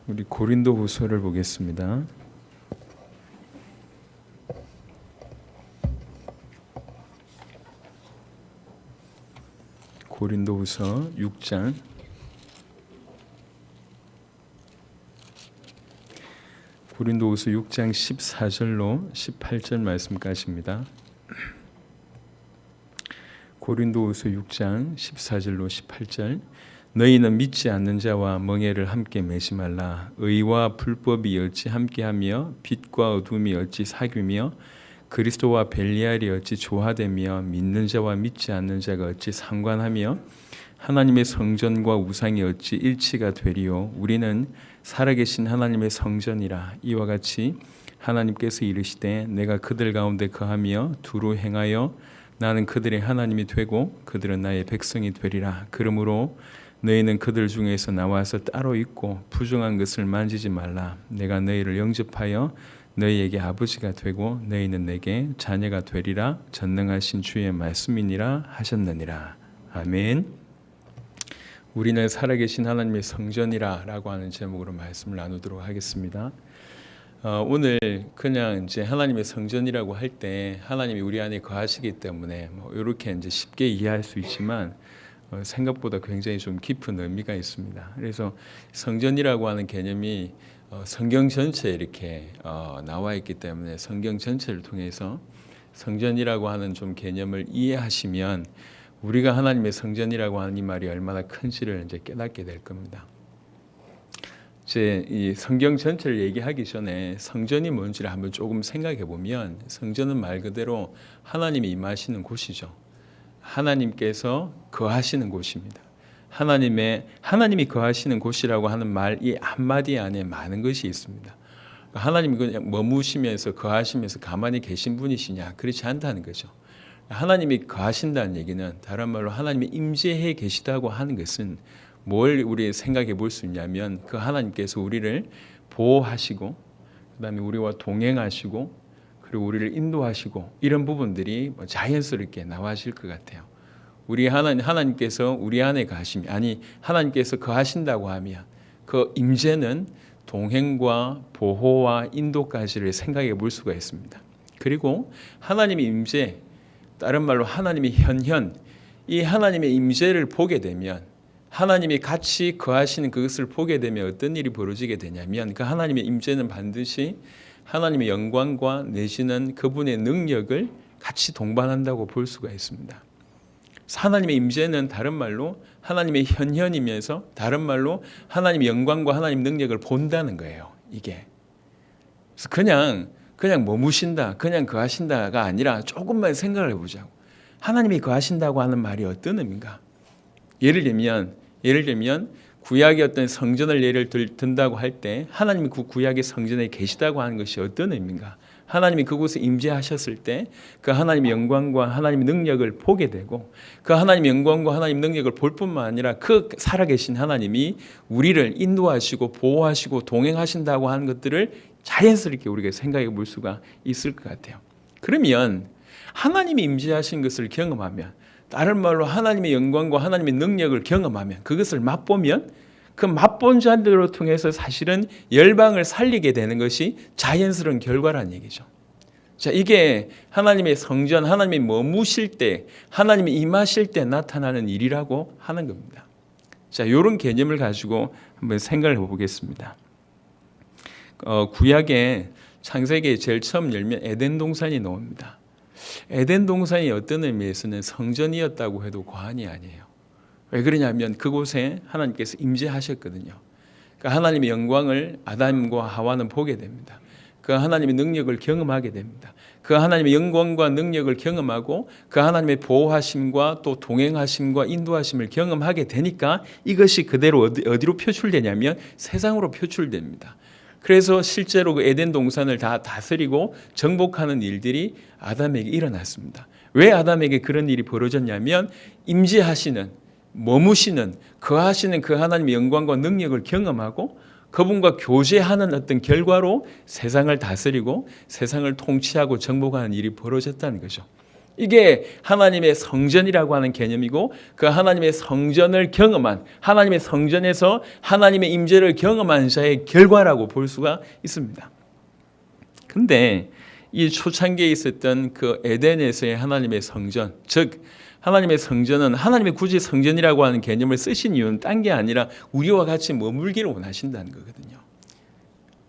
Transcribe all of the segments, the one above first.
우리 고린도후서를 보겠습니다. 고린도후서 6장 고린도후서 6장 14절로 18절 말씀까지입니다. 고린도후서 6장 14절로 18절. 너희는 믿지 않는 자와 멍에를 함께 매지 말라. 의와 불법이 어찌 함께하며 빛과 어둠이 어찌 사귀며 그리스도와 벨리알이 어찌 조화되며 믿는 자와 믿지 않는 자가 어찌 상관하며 하나님의 성전과 우상이 어찌 일치가 되리요. 우리는 살아계신 하나님의 성전이라. 이와 같이 하나님께서 이르시되 내가 그들 가운데 거하며 두루 행하여 나는 그들의 하나님이 되고 그들은 나의 백성이 되리라. 그러므로 너희는 그들 중에서 나와서 따로 있고 부정한 것을 만지지 말라. 내가 너희를 영접하여 너희에게 아버지가 되고 너희는 내게 자녀가 되리라. 전능하신 주의 말씀이니라 하셨느니라. 아멘. 우리는 살아계신 하나님의 성전이라 라고 하는 제목으로 말씀을 나누도록 하겠습니다. 오늘 그냥 이제 하나님의 성전이라고 할 때 하나님이 우리 안에 거하시기 때문에 이렇게 이제 쉽게 이해할 수 있지만 생각보다 굉장히 좀 깊은 의미가 있습니다. 그래서 성전이라고 하는 개념이 성경 전체에 이렇게 나와 있기 때문에 성경 전체를 통해서 성전이라고 하는 좀 개념을 이해하시면 우리가 하나님의 성전이라고 하는 이 말이 얼마나 큰지를 이제 깨닫게 될 겁니다. 이 성경 전체를 얘기하기 전에 성전이 뭔지를 한번 조금 생각해 보면 성전은 말 그대로 하나님이 임하시는 곳이죠. 하나님께서 거하시는 곳입니다. 하나님이 거하시는 곳이라고 하는 말 이 한마디 안에 많은 것이 있습니다. 하나님이 그냥 머무시면서 거하시면서 가만히 계신 분이시냐? 그렇지 않다는 거죠. 하나님이 거하신다는 얘기는 다른 말로 하나님이 임재해 계시다고 하는 것은 뭘 우리 생각해 볼 수 있냐면 그 하나님께서 우리를 보호하시고 그다음에 우리와 동행하시고 그리고 우리를 인도하시고 이런 부분들이 자연스럽게 나와질 것 같아요. 우리 하나님께서 우리 안에 거하시면 하나님께서 거하신다고 하면 그 임재는 동행과 보호와 인도까지를 생각해 볼 수가 있습니다. 그리고 하나님의 임재, 다른 말로 하나님의 현현, 이 하나님의 임재를 보게 되면 하나님이 같이 거하시는 그것을 보게 되면 어떤 일이 벌어지게 되냐면 그 하나님의 임재는 반드시 하나님의 영광과 내지는 그분의 능력을 같이 동반한다고 볼 수가 있습니다. 하나님의 임재는 다른 말로 하나님의 현현이면서 다른 말로 하나님의 영광과 하나님의 능력을 본다는 거예요. 이게 그래서 그냥 머무신다, 그냥 거하신다가 아니라 조금만 생각을 해보자고. 하나님이 거하신다고 하는 말이 어떤 의미인가? 예를 들면 구약의 어떤 성전을 예를 든다고 할 때 하나님이 그 구약의 성전에 계시다고 하는 것이 어떤 의미인가? 하나님이 그곳에 임재하셨을 때 그 하나님의 영광과 하나님의 능력을 보게 되고 그 하나님의 영광과 하나님의 능력을 볼 뿐만 아니라 그 살아계신 하나님이 우리를 인도하시고 보호하시고 동행하신다고 하는 것들을 자연스럽게 우리가 생각해 볼 수가 있을 것 같아요. 그러면 하나님이 임재하신 것을 경험하면 다른 말로 하나님의 영광과 하나님의 능력을 경험하면 그것을 맛보면 그 맛본 자들을 통해서 사실은 열방을 살리게 되는 것이 자연스러운 결과라는 얘기죠. 자, 이게 하나님의 성전, 하나님이 머무실 때, 하나님이 임하실 때 나타나는 일이라고 하는 겁니다. 자, 이런 개념을 가지고 한번 생각을 해보겠습니다. 구약에 창세기에 제일 처음 열면 에덴 동산이 나옵니다. 에덴 동산이 어떤 의미에서는 성전이었다고 해도 과언이 아니에요. 왜 그러냐면 그곳에 하나님께서 임재하셨거든요. 그러니까 하나님의 영광을 아담과 하와는 보게 됩니다. 그 하나님의 능력을 경험하게 됩니다. 그 하나님의 영광과 능력을 경험하고 그 하나님의 보호하심과 또 동행하심과 인도하심을 경험하게 되니까 이것이 그대로 어디로 표출되냐면 세상으로 표출됩니다. 그래서 실제로 그 에덴 동산을 다 다스리고 정복하는 일들이 아담에게 일어났습니다. 왜 아담에게 그런 일이 벌어졌냐면 임재하시는, 머무시는, 거하시는 그 하나님의 영광과 능력을 경험하고 그분과 교제하는 어떤 결과로 세상을 다스리고 세상을 통치하고 정복하는 일이 벌어졌다는 거죠. 이게 하나님의 성전이라고 하는 개념이고 그 하나님의 성전을 경험한 하나님의 성전에서 하나님의 임재를 경험한 자의 결과라고 볼 수가 있습니다. 근데 이 초창기에 있었던 그 에덴에서의 하나님의 성전, 즉 하나님의 성전은 하나님의 굳이 성전이라고 하는 개념을 쓰신 이유는 딴 게 아니라 우리와 같이 머물기를 원하신다는 거거든요.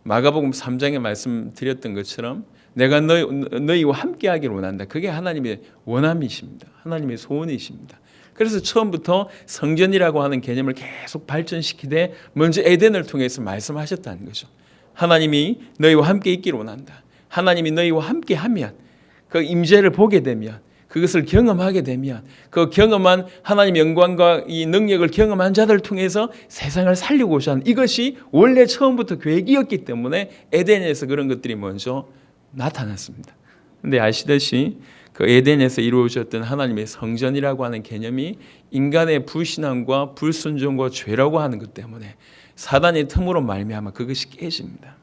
마가복음 3장에 말씀드렸던 것처럼 내가 너희와 함께 하기를 원한다. 그게 하나님의 원함이십니다. 하나님의 소원이십니다. 그래서 처음부터 성전이라고 하는 개념을 계속 발전시키되 먼저 에덴을 통해서 말씀하셨다는 거죠. 하나님이 너희와 함께 있기를 원한다. 하나님이 너희와 함께 하면 그 임재를 보게 되면 그것을 경험하게 되면 그 경험한 하나님의 영광과 이 능력을 경험한 자들을 통해서 세상을 살리고자 하는 이것이 원래 처음부터 계획이었기 때문에 에덴에서 그런 것들이 먼저 나타났습니다. 그런데 아시다시피 그 에덴에서 이루어졌던 하나님의 성전이라고 하는 개념이 인간의 불신앙과 불순종과 죄라고 하는 것 때문에 사단의 틈으로 말미암아 그것이 깨집니다.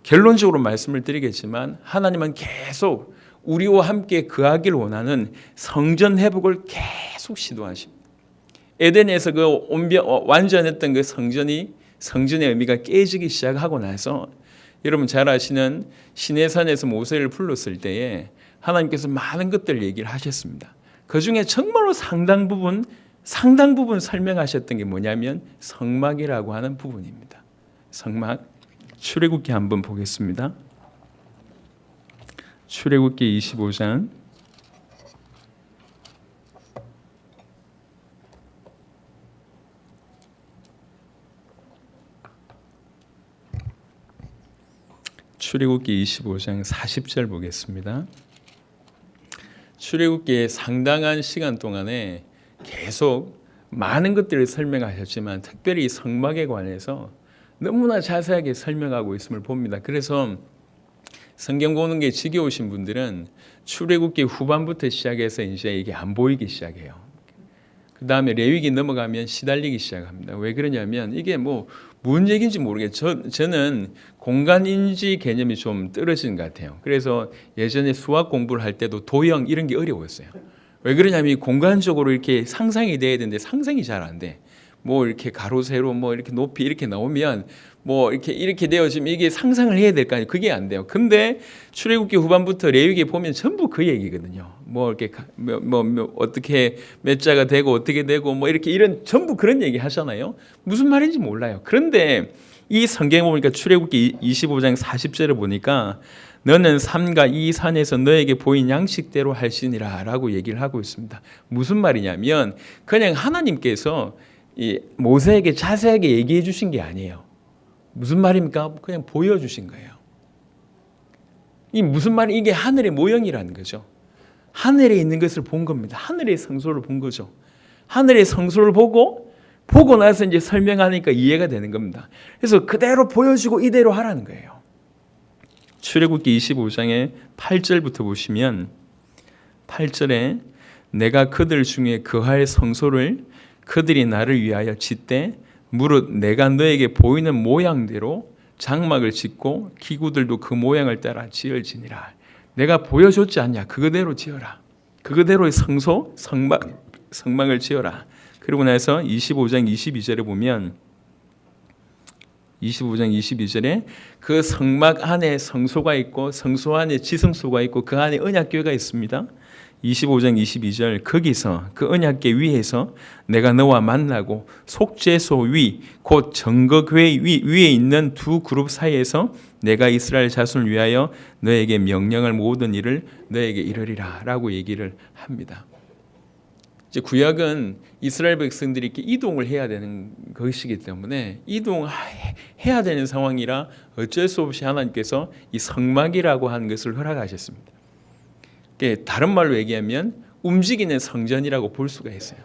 결론적으로 말씀을 드리겠지만 하나님은 계속 우리와 함께 거하기를 원하는 성전 회복을 계속 시도하십니다. 에덴에서 그 완전했던 그 성전의 의미가 깨지기 시작하고 나서 여러분 잘 아시는 시내산에서 모세를 불렀을 때에 하나님께서 많은 것들을 얘기를 하셨습니다. 그 중에 정말로 상당 부분 설명하셨던 게 뭐냐면 성막이라고 하는 부분입니다. 성막. 출애굽기 한번 보겠습니다. 출애굽기 25장 출애굽기 25장 40절 보겠습니다. 출애굽기의 상당한 시간 동안에 계속 많은 것들을 설명하셨지만 특별히 성막에 관해서 너무나 자세하게 설명하고 있음을 봅니다. 그래서 성경 보는 게 지겨우신 분들은 출애굽기 후반부터 시작해서 이제 이게 안 보이기 시작해요. 그 다음에 레위기 넘어가면 시달리기 시작합니다. 왜 그러냐면 이게 뭔 얘기인지 모르겠어요. 저는 공간인지 개념이 좀 떨어진 것 같아요. 그래서 예전에 수학 공부를 할 때도 도형 이런 게 어려웠어요. 왜 그러냐면 공간적으로 이렇게 상상이 돼야 되는데 상상이 잘 안 돼. 이렇게 가로 세로 이렇게 높이 이렇게 나오면 이렇게 되어지면 이게 상상을 해야 될 거 아니에요. 그게 안 돼요. 근데 출애굽기 후반부터 레위기 보면 전부 그 얘기거든요. 이렇게 어떻게 몇 자가 되고 어떻게 되고 이렇게 이런 전부 그런 얘기 하잖아요. 무슨 말인지 몰라요. 그런데 이 성경에 보니까 출애굽기 25장 40절을 보니까 너는 삼가 이 산에서 너에게 보인 양식대로 할지니라 라고 얘기를 하고 있습니다. 무슨 말이냐면 그냥 하나님께서 이 모세에게 자세하게 얘기해 주신 게 아니에요. 무슨 말입니까? 그냥 보여주신 거예요. 이 무슨 말이 이게 하늘의 모형이라는 거죠. 하늘에 있는 것을 본 겁니다. 하늘의 성소를 본 거죠. 하늘의 성소를 보고 나서 이제 설명하니까 이해가 되는 겁니다. 그래서 그대로 보여주고 이대로 하라는 거예요. 출애굽기 25장의 8절부터 보시면 8절에 내가 그들 중에 거할 성소를 그들이 나를 위하여 짓되 무릇 내가 너에게 보이는 모양대로 장막을 짓고 기구들도 그 모양을 따라 지을지니라. 내가 보여줬지 않냐? 그거대로 지어라. 그거대로의 성막을 지어라. 그리고 나서 25장 22절에 보면 25장 22절에 그 성막 안에 성소가 있고 성소 안에 지성소가 있고 그 안에 언약궤가 있습니다. 25장 22절 거기서 그 언약궤 위에서 내가 너와 만나고 속죄소 위 곧 정거궤 위에 있는 두 그룹 사이에서 내가 이스라엘 자손을 위하여 너에게 명령할 모든 일을 너에게 이르리라 라고 얘기를 합니다. 이제 구약은 이스라엘 백성들이 이렇게 이동을 해야 되는 것이기 때문에 이동해야 되는 상황이라 어쩔 수 없이 하나님께서 이 성막이라고 하는 것을 허락하셨습니다. 다른 말로 얘기하면 움직이는 성전이라고 볼 수가 있어요.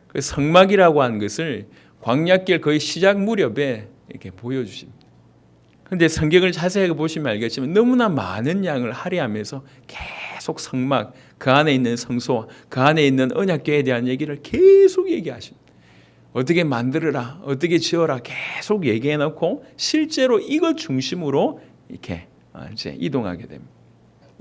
그 성막이라고 하는 것을 광야길 거의 시작 무렵에 이렇게 보여주십니다. 그런데 성경을 자세하게 보시면 알겠지만 너무나 많은 양을 할애하면서 계속 성막, 그 안에 있는 성소, 그 안에 있는 언약궤에 대한 얘기를 계속 얘기하십니다. 어떻게 만들어라, 어떻게 지어라 계속 얘기해 놓고 실제로 이것 중심으로 이렇게 이제 이동하게 됩니다.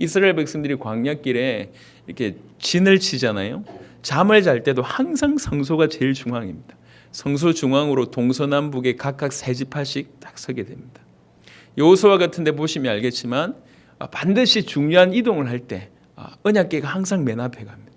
이스라엘 백성들이 광야길에 이렇게 진을 치잖아요. 잠을 잘 때도 항상 성소가 제일 중앙입니다. 성소 중앙으로 동서남북에 각각 세 지파씩 딱 서게 됩니다. 여호수아 같은 데 보시면 알겠지만 반드시 중요한 이동을 할 때 언약궤가 항상 맨 앞에 갑니다.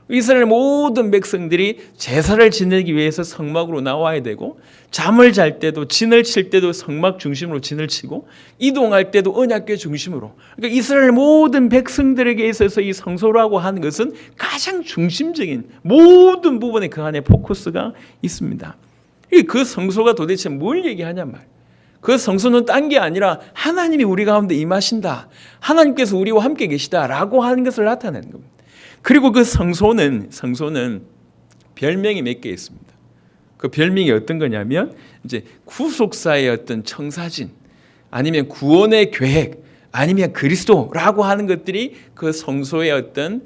이스라엘 모든 백성들이 제사를 지내기 위해서 성막으로 나와야 되고, 잠을 잘 때도 진을 칠 때도 성막 중심으로 진을 치고, 이동할 때도 언약궤 중심으로. 그러니까 이스라엘 모든 백성들에게 있어서 이 성소라고 하는 것은 가장 중심적인 모든 부분에 그 안에 포커스가 있습니다. 그 성소가 도대체 뭘 얘기하냔 말이에요. 그 성소는 딴 게 아니라 하나님이 우리 가운데 임하신다, 하나님께서 우리와 함께 계시다라고 하는 것을 나타내는 겁니다. 그리고 그 성소는 별명이 몇 개 있습니다. 그 별명이 어떤 거냐면 이제 구속사의 어떤 청사진, 아니면 구원의 계획, 아니면 그리스도라고 하는 것들이 그 성소의 어떤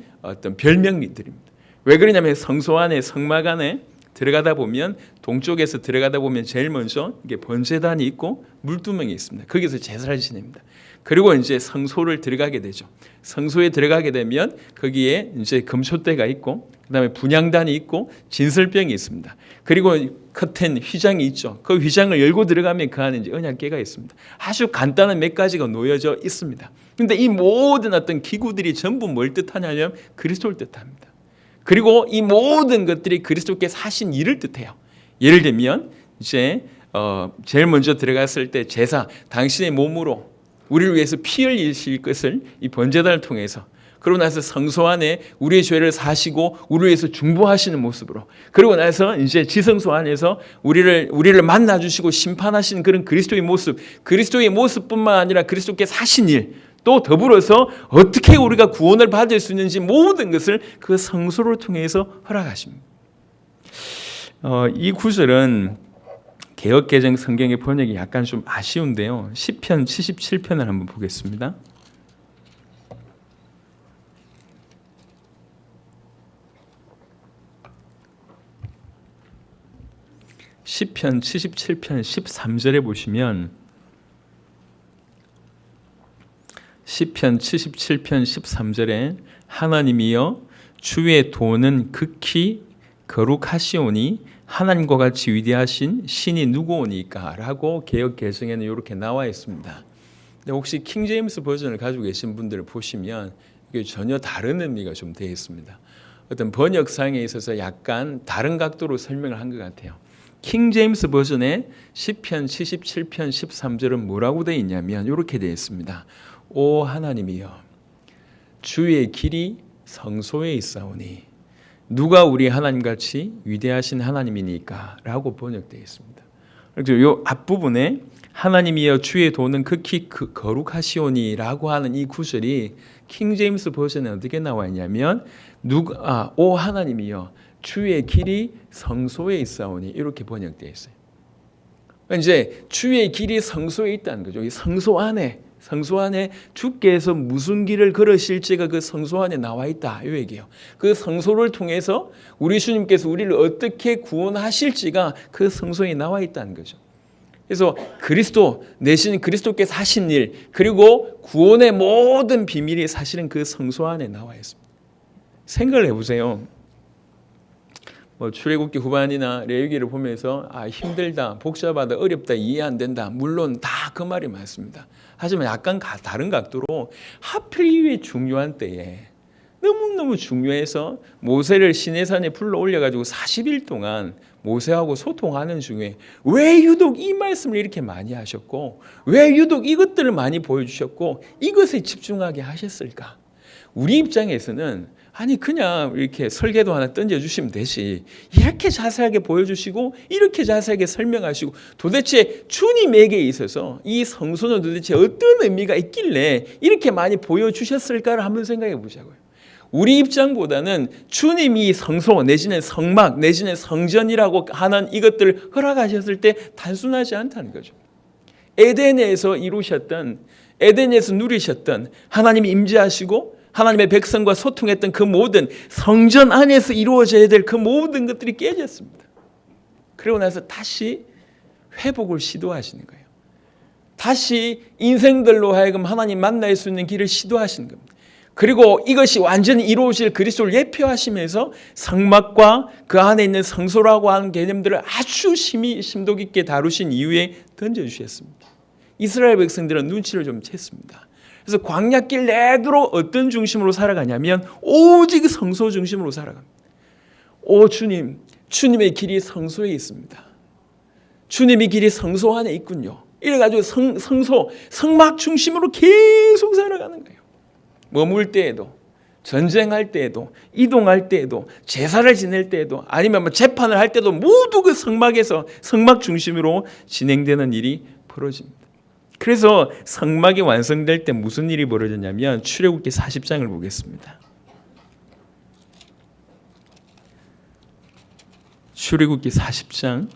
별명들입니다. 왜 그러냐면 성소 안에, 성막 안에 들어가다 보면, 동쪽에서 들어가다 보면 제일 먼저 이게 번제단이 있고 물두멍이 있습니다. 거기서 제사를 지냅니다. 그리고 이제 성소를 들어가게 되죠. 성소에 들어가게 되면 거기에 이제 금초대가 있고, 그다음에 분향단이 있고, 진설병이 있습니다. 그리고 커튼, 휘장이 있죠. 그 휘장을 열고 들어가면 그 안에 이제 언약궤가 있습니다. 아주 간단한 몇 가지가 놓여져 있습니다. 그런데 이 모든 어떤 기구들이 전부 뭘 뜻하냐면 그리스도를 뜻합니다. 그리고 이 모든 것들이 그리스도께서 하신 일을 뜻해요. 예를 들면 이제 제일 먼저 들어갔을 때 제사, 당신의 몸으로 우리를 위해서 피 흘리실 것을 이 번제단을 통해서, 그러고 나서 성소 안에 우리의 죄를 사시고 우리를 위해서 중보하시는 모습으로, 그리고 나서 이제 지성소 안에서 우리를 만나 주시고 심판하시는 그런 그리스도의 모습, 그리스도의 모습뿐만 아니라 그리스도께서 하신 일, 또 더불어서 어떻게 우리가 구원을 받을 수 있는지 모든 것을 그 성소를 통해서 허락하십니다. 이 구절은 개역개정 성경의 번역이 약간 좀 아쉬운데요. 시편 77편을 한번 보겠습니다. 시편 77편 13절에 보시면, 시편 77편 13절에 하나님이여 주의 도는 극히 거룩하시오니 하나님과 같이 위대하신 신이 누구오니까 라고 개역 개정에는 이렇게 나와 있습니다. 근데 혹시 킹제임스 버전을 가지고 계신 분들을 보시면 이게 전혀 다른 의미가 좀 되어 있습니다. 어떤 번역상에 있어서 약간 다른 각도로 설명을 한 것 같아요. 킹제임스 버전의 시편 77편 13절은 뭐라고 되어 있냐면 이렇게 되어 있습니다. 오 하나님이여 주의 길이 성소에 있사오니 누가 우리 하나님같이 위대하신 하나님이니까 라고 번역되어 있습니다. 그래서 이 앞부분에 하나님이여 주의 도는 극히 거룩하시오니 라고 하는 이 구절이 킹제임스 버전에 어떻게 나와 있냐면 오 하나님이여 주의 길이 성소에 있사오니 이렇게 번역되어 있어요. 이제 주의 길이 성소에 있다는 거죠. 이 성소 안에 주께서 무슨 길을 걸으실지가 그 성소 안에 나와 있다 이 얘기예요. 그 성소를 통해서 우리 주님께서 우리를 어떻게 구원하실지가 그 성소에 나와 있다는 거죠. 그래서 그리스도 내신 그리스도께서 하신 일, 그리고 구원의 모든 비밀이 사실은 그 성소 안에 나와 있습니다. 생각을 해보세요. 출애굽기 후반이나 레위기를 보면서 힘들다, 복잡하다, 어렵다, 이해 안 된다. 물론 다 그 말이 맞습니다. 하지만 약간 다른 각도로 하필 이 중요한 때에 너무너무 중요해서 모세를 시내산에 불러 올려가지고 40일 동안 모세하고 소통하는 중에 왜 유독 이 말씀을 이렇게 많이 하셨고, 왜 유독 이것들을 많이 보여주셨고 이것에 집중하게 하셨을까? 우리 입장에서는 그냥 이렇게 설계도 하나 던져주시면 되지, 이렇게 자세하게 보여주시고 이렇게 자세하게 설명하시고 도대체 주님에게 있어서 이 성소는 도대체 어떤 의미가 있길래 이렇게 많이 보여주셨을까를 한번 생각해 보자고요. 우리 입장보다는 주님이 성소 내지는 성막 내지는 성전이라고 하는 이것들을 허락하셨을 때 단순하지 않다는 거죠. 에덴에서 이루셨던, 에덴에서 누리셨던 하나님이 임재하시고 하나님의 백성과 소통했던 그 모든 성전 안에서 이루어져야 될 그 모든 것들이 깨졌습니다. 그리고 나서 다시 회복을 시도하시는 거예요. 다시 인생들로 하여금 하나님 만날 수 있는 길을 시도하시는 겁니다. 그리고 이것이 완전히 이루어질 그리스도를 예표하시면서 성막과 그 안에 있는 성소라고 하는 개념들을 아주 심도 깊게 다루신 이후에 던져주셨습니다. 이스라엘 백성들은 눈치를 좀 챘습니다. 그래서 광야길 내도록 어떤 중심으로 살아가냐면 오직 성소 중심으로 살아갑니다. 오 주님, 주님의 길이 성소에 있습니다. 주님의 길이 성소 안에 있군요. 이래가지고 성막 중심으로 계속 살아가는 거예요. 머물 때에도, 전쟁할 때에도, 이동할 때에도, 제사를 지낼 때에도, 아니면 뭐 재판을 할 때도 모두 그 성막에서 성막 중심으로 진행되는 일이 벌어집니다. 그래서 성막이 완성될 때 무슨 일이 벌어졌냐면 출애굽기 40장을 보겠습니다. 출애굽기 40장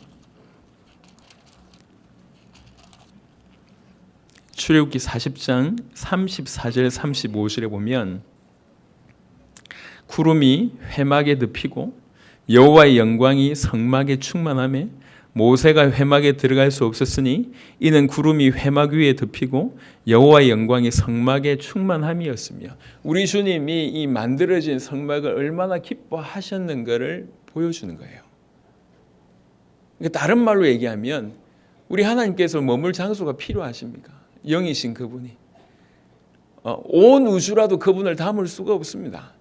출애굽기 40장 34절 35절에 보면 구름이 회막에 덮이고 여호와의 영광이 성막에 충만하며 모세가 회막에 들어갈 수 없었으니 이는 구름이 회막 위에 덮이고 여호와의 영광이 성막에 충만함이었으며 우리 주님이 이 만들어진 성막을 얼마나 기뻐하셨는가를 보여주는 거예요. 그러니까 다른 말로 얘기하면 우리 하나님께서 머물 장소가 필요하십니까? 영이신 그분이 온 우주라도 그분을 담을 수가 없습니다.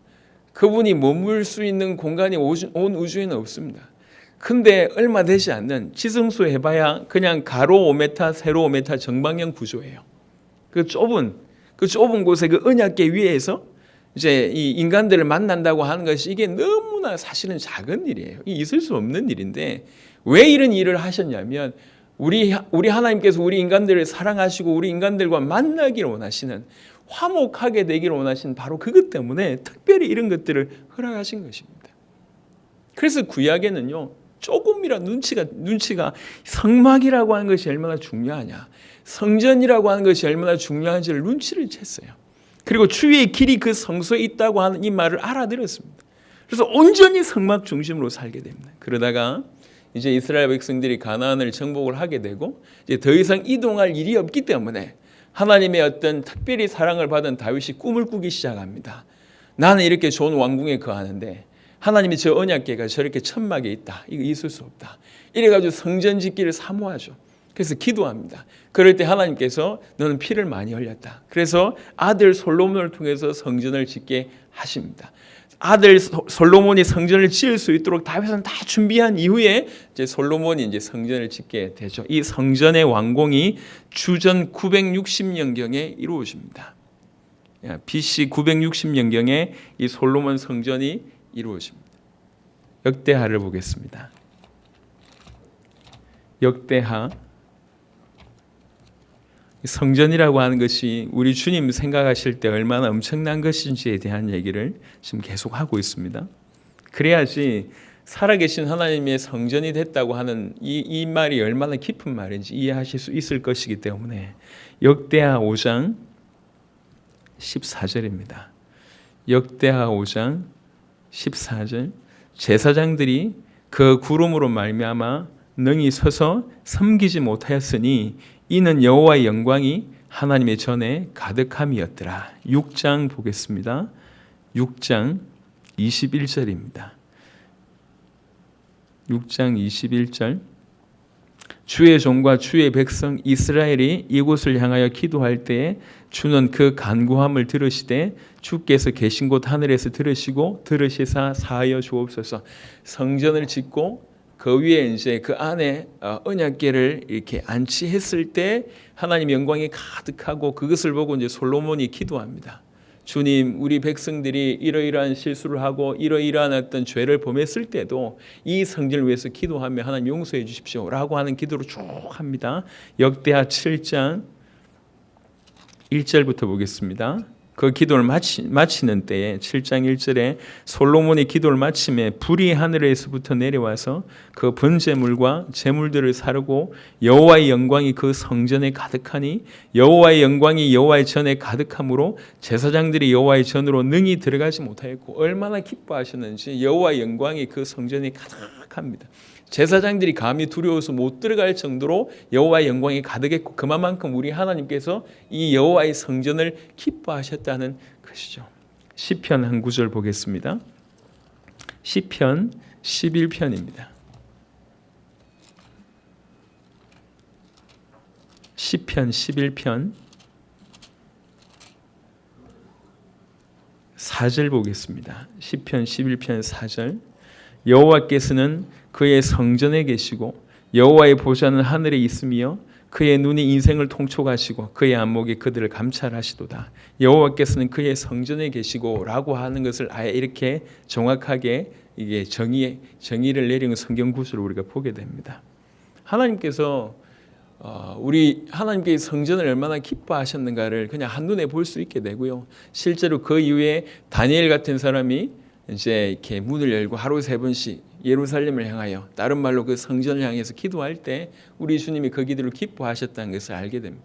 그분이 머물 수 있는 공간이 온 우주에는 없습니다. 근데 얼마 되지 않는 지성수 해봐야 그냥 가로 5m, 세로 5m 정방형 구조예요. 그 좁은 곳에 그 언약궤 위에서 이제 이 인간들을 만난다고 하는 것이 이게 너무나 사실은 작은 일이에요. 있을 수 없는 일인데 왜 이런 일을 하셨냐면 우리 하나님께서 우리 인간들을 사랑하시고 우리 인간들과 만나기를 원하시는 화목하게 되기를 원하시는 바로 그것 때문에 특별히 이런 것들을 허락하신 것입니다. 그래서 구약에는요 조금이라 눈치가 성막이라고 하는 것이 얼마나 중요하냐, 성전이라고 하는 것이 얼마나 중요한지를 눈치를 챘어요. 그리고 주의 길이 그 성소에 있다고 하는 이 말을 알아들었습니다. 그래서 온전히 성막 중심으로 살게 됩니다. 그러다가 이제 이스라엘 백성들이 가나안을 정복을 하게 되고 이제 더 이상 이동할 일이 없기 때문에 하나님의 어떤 특별히 사랑을 받은 다윗이 꿈을 꾸기 시작합니다. 나는 이렇게 좋은 왕궁에 거하는데 하나님이 저 언약궤가 저렇게 천막에 있다. 이거 있을 수 없다. 이래가지고 성전 짓기를 사모하죠. 그래서 기도합니다. 그럴 때 하나님께서 너는 피를 많이 흘렸다. 그래서 아들 솔로몬을 통해서 성전을 짓게 하십니다. 아들 솔로몬이 성전을 지을 수 있도록 다윗은 다 준비한 이후에 이제 솔로몬이 이제 성전을 짓게 되죠. 이 성전의 완공이 주전 960년경에 이루어집니다. BC 960년경에 이 솔로몬 성전이 이루어집니다. 역대하를 보겠습니다. 역대하 성전이라고 하는 것이 우리 주님 생각하실 때 얼마나 엄청난 것인지에 대한 얘기를 지금 계속 하고 있습니다. 그래야지 살아계신 하나님의 성전이 됐다고 하는 이 말이 얼마나 깊은 말인지 이해하실 수 있을 것이기 때문에 역대하 5장 14절입니다. 역대하 5장 14절 제사장들이 그 구름으로 말미암아 능히 서서 섬기지 못하였으니 이는 여호와의 영광이 하나님의 전에 가득함이었더라. 6장 보겠습니다. 6장 21절입니다. 6장 21절 주의 종과 주의 백성 이스라엘이 이곳을 향하여 기도할 때에 주는 그 간구함을 들으시되 주께서 계신 곳 하늘에서 들으시고 들으시사 사하여 주옵소서. 성전을 짓고 그 위에 이제 그 안에 언약궤를 이렇게 안치했을 때 하나님의 영광이 가득하고 그것을 보고 이제 솔로몬이 기도합니다. 주님, 우리 백성들이 이러이러한 실수를 하고 이러이러한 어떤 죄를 범했을 때도 이 성전을 위해서 기도하며 하나님 용서해 주십시오라고 하는 기도를 쭉 합니다. 역대하 7장 1절부터 보겠습니다. 그 기도를 마치는 때에 7장 1절에 솔로몬이 기도를 마침에 불이 하늘에서부터 내려와서 그 번제물과 제물들을 사르고 여호와의 영광이 그 성전에 가득하니 여호와의 영광이 여호와의 전에 가득함으로 제사장들이 여호와의 전으로 능히 들어가지 못하였고 얼마나 기뻐하셨는지 여호와의 영광이 그 성전에 가득합니다. 제사장들이 감히 두려워서 못 들어갈 정도로 여호와의 영광이 가득했고 그만큼 우리 하나님께서 이 여호와의 성전을 기뻐하셨다는 것이죠. 시편 한 구절 보겠습니다. 시편 11편입니다. 시편 11편 4절 보겠습니다. 시편 11편 4절 여호와께서는 그의 성전에 계시고 여호와의 보좌는 하늘에 있으며 그의 눈이 인생을 통촉하시고 그의 안목이 그들을 감찰하시도다. 여호와께서는 그의 성전에 계시고 라고 하는 것을 아예 이렇게 정확하게 이게 정의를 내리는 성경 구절을 우리가 보게 됩니다. 하나님께서 우리 하나님께 성전을 얼마나 기뻐하셨는가를 그냥 한눈에 볼 수 있게 되고요. 실제로 그 이후에 다니엘 같은 사람이 이제 이렇게 문을 열고 하루 3번씩 예루살렘을 향하여 다른 말로 그 성전을 향해서 기도할 때 우리 주님이 그 기도를 기뻐하셨다는 것을 알게 됩니다.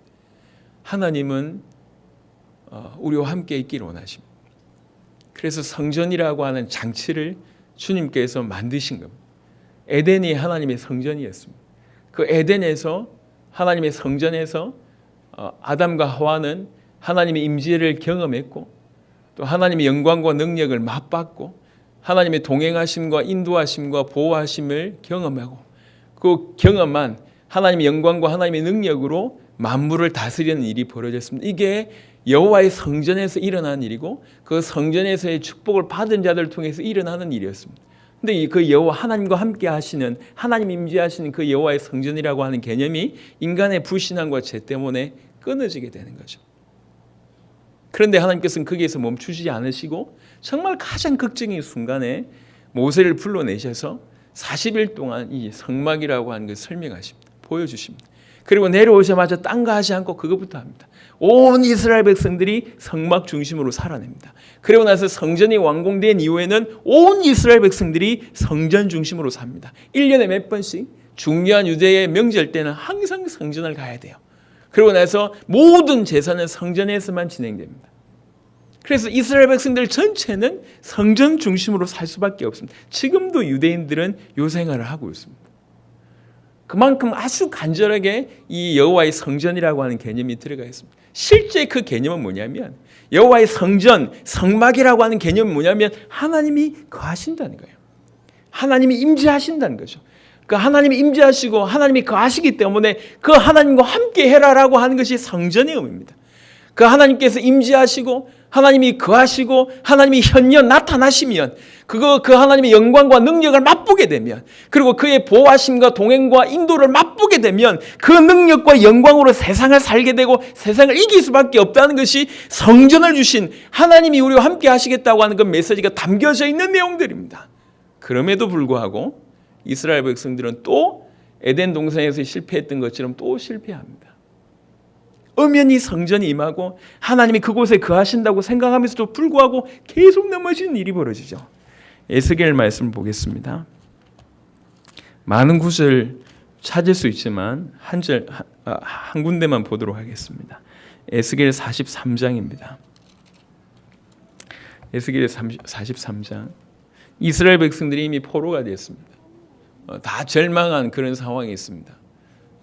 하나님은 우리와 함께 있기를 원하십니다. 그래서 성전이라고 하는 장치를 주님께서 만드신 겁니다. 에덴이 하나님의 성전이었습니다. 그 에덴에서 하나님의 성전에서 아담과 하와는 하나님의 임재를 경험했고 또 하나님의 영광과 능력을 맛봤고 하나님의 동행하심과 인도하심과 보호하심을 경험하고 그 경험한 하나님의 영광과 하나님의 능력으로 만물을 다스리는 일이 벌어졌습니다. 이게 여호와의 성전에서 일어난 일이고 그 성전에서의 축복을 받은 자들을 통해서 일어나는 일이었습니다. 근데 그 여호와 하나님과 함께 하시는 하나님 임재하시는 그 여호와의 성전이라고 하는 개념이 인간의 불신앙과 죄 때문에 끊어지게 되는 거죠. 그런데 하나님께서는 거기에서 멈추시지 않으시고 정말 가장 극적인 순간에 모세를 불러내셔서 40일 동안 이 성막이라고 하는 것을 설명하십니다. 보여주십니다. 그리고 내려오자마자 딴거 하지 않고 그것부터 합니다. 온 이스라엘 백성들이 성막 중심으로 살아냅니다. 그리고 나서 성전이 완공된 이후에는 온 이스라엘 백성들이 성전 중심으로 삽니다. 1년에 몇 번씩 중요한 유대의 명절 때는 항상 성전을 가야 돼요. 그리고 나서 모든 제사는 성전에서만 진행됩니다. 그래서 이스라엘 백성들 전체는 성전 중심으로 살 수밖에 없습니다. 지금도 유대인들은 요 생활을 하고 있습니다. 그만큼 아주 간절하게 이 여호와의 성전이라고 하는 개념이 들어가 있습니다. 실제 그 개념은 뭐냐면 여호와의 성전, 성막이라고 하는 개념은 뭐냐면 하나님이 거하신다는 거예요. 하나님이 임재하신다는 거죠. 그 하나님이 임재하시고 하나님이 거하시기 때문에 그 하나님과 함께 해라라고 하는 것이 성전의 의미입니다. 그 하나님께서 임재하시고 하나님이 거하시고 하나님이 현현 나타나시면 그 하나님의 영광과 능력을 맛보게 되면 그리고 그의 보호하심과 동행과 인도를 맛보게 되면 그 능력과 영광으로 세상을 살게 되고 세상을 이길 수밖에 없다는 것이 성전을 주신 하나님이 우리와 함께 하시겠다고 하는 그 메시지가 담겨져 있는 내용들입니다. 그럼에도 불구하고 이스라엘 백성들은 또 에덴 동산에서 실패했던 것처럼 또 실패합니다. 엄연히 성전이 임하고 하나님이 그곳에 거하신다고 생각하면서도 불구하고 계속 넘어지는 일이 벌어지죠. 에스겔 말씀을 보겠습니다. 많은 구절 찾을 수 있지만 한 군데만 보도록 하겠습니다. 에스겔 43장입니다. 에스겔 43장. 이스라엘 백성들이 이미 포로가 되었습니다. 다 절망한 그런 상황이 있습니다.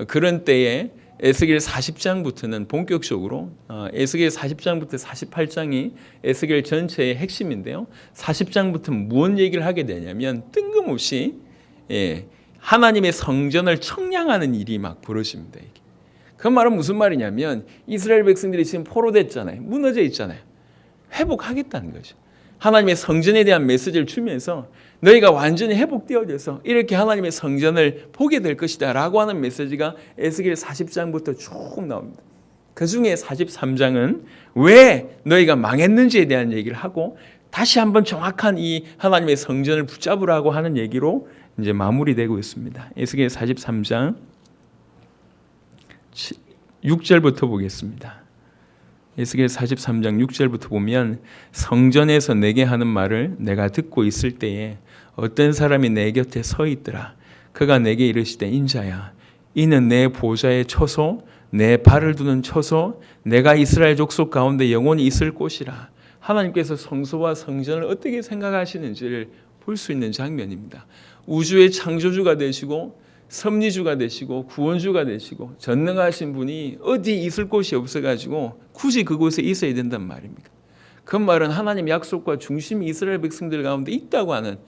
그런 때에 에스겔 40장부터는 본격적으로 에스겔 40장부터 48장이 에스겔 전체의 핵심인데요. 40장부터 무슨 얘기를 하게 되냐면 뜬금없이 하나님의 성전을 청량하는 일이 막 벌어집니다. 이게. 그 말은 무슨 말이냐면 이스라엘 백성들이 지금 포로됐잖아요. 무너져 있잖아요. 회복하겠다는 거죠. 하나님의 성전에 대한 메시지를 주면서 너희가 완전히 회복되어져서 이렇게 하나님의 성전을 보게 될 것이다 라고 하는 메시지가 에스겔 40장부터 쭉 나옵니다. 그 중에 43장은 왜 너희가 망했는지에 대한 얘기를 하고 다시 한번 정확한 이 하나님의 성전을 붙잡으라고 하는 얘기로 이제 마무리되고 있습니다. 에스겔 43장 6절부터 보겠습니다. 에스겔 43장 6절부터 보면 성전에서 내게 하는 말을 내가 듣고 있을 때에 어떤 사람이 내 곁에 서 있더라. 그가 내게 이르시되 인자야 이는 내 보좌의 처소 내 발을 두는 처소 내가 이스라엘 족속 가운데 영원히 있을 곳이라. 하나님께서 성소와 성전을 어떻게 생각하시는지를 볼 수 있는 장면입니다. 우주의 창조주가 되시고 섭리주가 되시고 구원주가 되시고 전능하신 분이 어디 있을 곳이 없어가지고 굳이 그곳에 있어야 된단 말입니까? 그 말은 하나님 약속과 중심이 이스라엘 백성들 가운데 있다고 하는,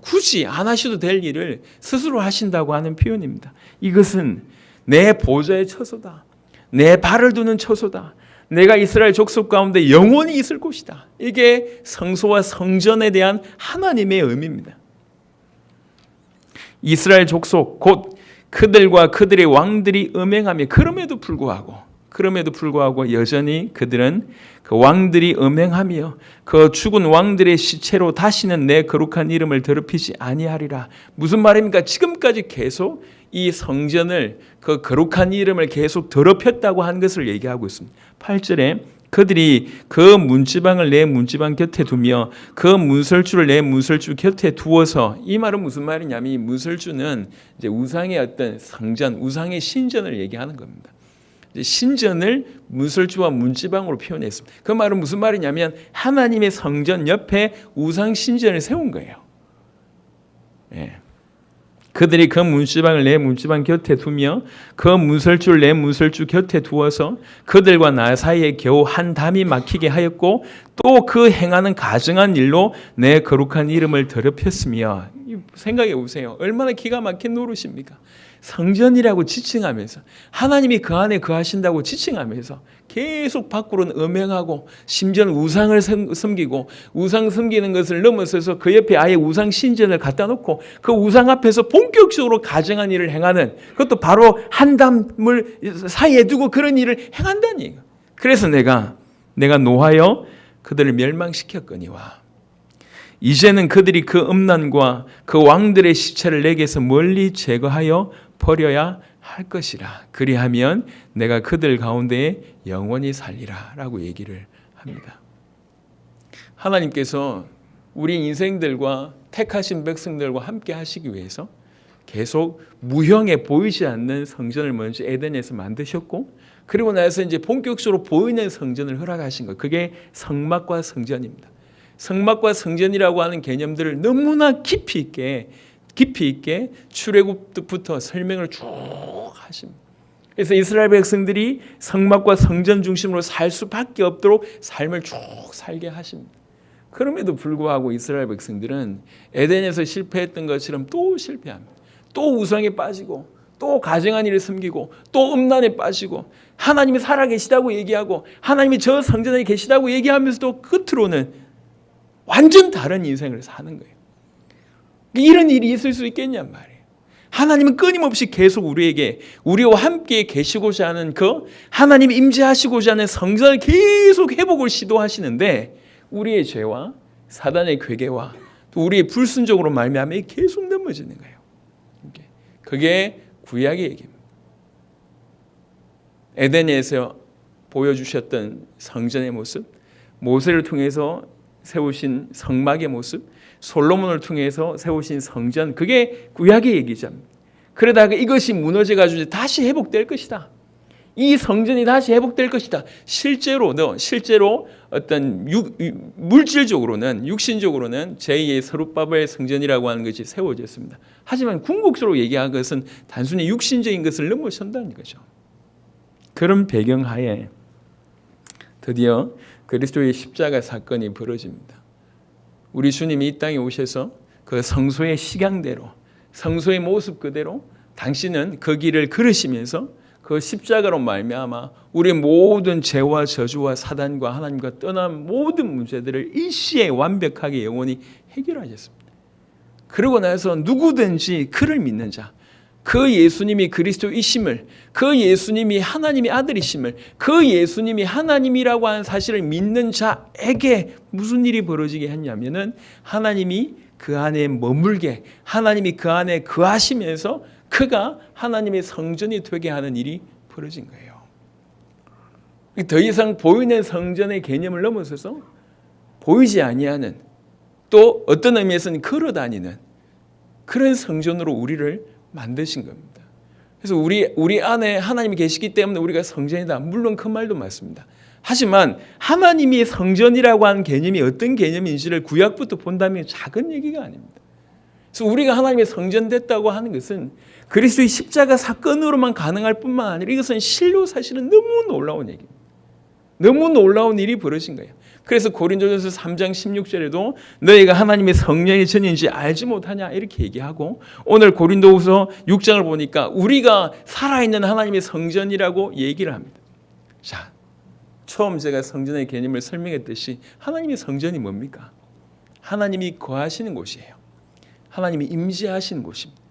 굳이 안 하셔도 될 일을 스스로 하신다고 하는 표현입니다. 이것은 내 보좌의 처소다, 내 발을 두는 처소다, 내가 이스라엘 족속 가운데 영원히 있을 곳이다. 이게 성소와 성전에 대한 하나님의 의미입니다. 이스라엘 족속 곧 그들과 그들의 왕들이 음행하며 그럼에도 불구하고 여전히 그들은 그 왕들이 음행하며 그 죽은 왕들의 시체로 다시는 내 거룩한 이름을 더럽히지 아니하리라. 무슨 말입니까? 지금까지 계속 이 성전을, 그 거룩한 이름을 계속 더럽혔다고 한 것을 얘기하고 있습니다. 8절에 그들이 그 문지방을 내 문지방 곁에 두며 그 문설주를 내 문설주 곁에 두어서, 이 말은 무슨 말이냐면 이 문설주는 이제 우상의 어떤 성전, 우상의 신전을 얘기하는 겁니다. 신전을 문설주와 문지방으로 표현했습니다. 그 말은 무슨 말이냐면 하나님의 성전 옆에 우상 신전을 세운 거예요. 예. 그들이 그 문지방을 내 문지방 곁에 두며 그 문설주를 내 문설주 곁에 두어서 그들과 나 사이에 겨우 한 담이 막히게 하였고 또 그 행하는 가증한 일로 내 거룩한 이름을 더럽혔으며. 생각해 보세요. 얼마나 기가 막힌 노릇입니까? 성전이라고 지칭하면서, 하나님이 그 안에 거하신다고 지칭하면서 계속 밖으로는 음행하고 심지어는 우상을 섬기고, 우상 섬기는 것을 넘어서서 그 옆에 아예 우상 신전을 갖다 놓고 그 우상 앞에서 본격적으로 가증한 일을 행하는, 그것도 바로 한 담을 사이에 두고 그런 일을 행한다니. 그래서 내가 노하여 그들을 멸망시켰거니와 이제는 그들이 그 음란과 그 왕들의 시체를 내게서 멀리 제거하여 버려야 할 것이라. 그리하면 내가 그들 가운데에 영원히 살리라 라고 얘기를 합니다. 하나님께서 우리 인생들과 택하신 백성들과 함께 하시기 위해서 계속 무형에 보이지 않는 성전을 먼저 에덴에서 만드셨고, 그리고 나서 이제 본격적으로 보이는 성전을 허락하신 것, 그게 성막과 성전입니다. 성막과 성전이라고 하는 개념들을 너무나 깊이 있게 출애굽부터 설명을 쭉 하십니다. 그래서 이스라엘 백성들이 성막과 성전 중심으로 살 수밖에 없도록 삶을 쭉 살게 하십니다. 그럼에도 불구하고 이스라엘 백성들은 에덴에서 실패했던 것처럼 또 실패합니다. 또 우상에 빠지고, 또 가증한 일을 섬기고, 또 음란에 빠지고, 하나님이 살아계시다고 얘기하고 하나님이 저 성전에 계시다고 얘기하면서도 끝으로는 완전 다른 인생을 사는 거예요. 이런 일이 있을 수 있겠냔 말이에요. 하나님은 끊임없이 계속 우리와 함께 계시고자 하는, 그 하나님이 임재하시고자 하는 성전을 계속 회복을 시도하시는데, 우리의 죄와 사단의 괴계와 또 우리의 불순종으로 말미암아 계속 넘어지는 거예요. 그게 구약의 얘기입니다. 에덴에서 보여주셨던 성전의 모습, 모세를 통해서 세우신 성막의 모습, 솔로몬을 통해서 세우신 성전, 그게 구약의 얘기죠. 그러다가 이것이 무너져가지고 다시 회복될 것이다. 이 성전이 다시 회복될 것이다. 실제로 어떤 물질적으로는, 육신적으로는 제2의 스룹바벨 성전이라고 하는 것이 세워졌습니다. 하지만 궁극적으로 얘기한 것은 단순히 육신적인 것을 넘어선다는 거죠. 그런 배경하에 드디어 그리스도의 십자가 사건이 벌어집니다. 우리 주님이 이 땅에 오셔서 그 성소의 식양대로, 성소의 모습 그대로 당신은 그 길을 걸으시면서 그 십자가로 말미암아 우리 모든 죄와 저주와 사단과 하나님과 떠난 모든 문제들을 일시에 완벽하게 영원히 해결하셨습니다. 그러고 나서 누구든지 그를 믿는 자, 그 예수님이 그리스도이심을, 그 예수님이 하나님의 아들이심을, 그 예수님이 하나님이라고 하는 사실을 믿는 자에게 무슨 일이 벌어지게 했냐면은 하나님이 그 안에 머물게, 하나님이 그 안에 거하시면서 그가 하나님의 성전이 되게 하는 일이 벌어진 거예요. 더 이상 보이는 성전의 개념을 넘어서서 보이지 아니하는, 또 어떤 의미에서는 걸어다니는 그런 성전으로 우리를 만드신 겁니다. 그래서 우리 안에 하나님이 계시기 때문에 우리가 성전이다. 물론 그 말도 맞습니다. 하지만 하나님이 성전이라고 하는 개념이 어떤 개념인지를 구약부터 본다면 작은 얘기가 아닙니다. 그래서 우리가 하나님의 성전 됐다고 하는 것은 그리스도의 십자가 사건으로만 가능할 뿐만 아니라 이것은 실로 사실은 너무 놀라운 얘기입니다. 너무 놀라운 일이 벌어진 거예요. 그래서 고린도전서 3장 16절에도 너희가 하나님의 성령의 전인지 알지 못하냐 이렇게 얘기하고, 오늘 고린도후서 6장을 보니까 우리가 살아있는 하나님의 성전이라고 얘기를 합니다. 자, 처음 제가 성전의 개념을 설명했듯이 하나님의 성전이 뭡니까? 하나님이 거하시는 곳이에요. 하나님이 임재하시는 곳입니다.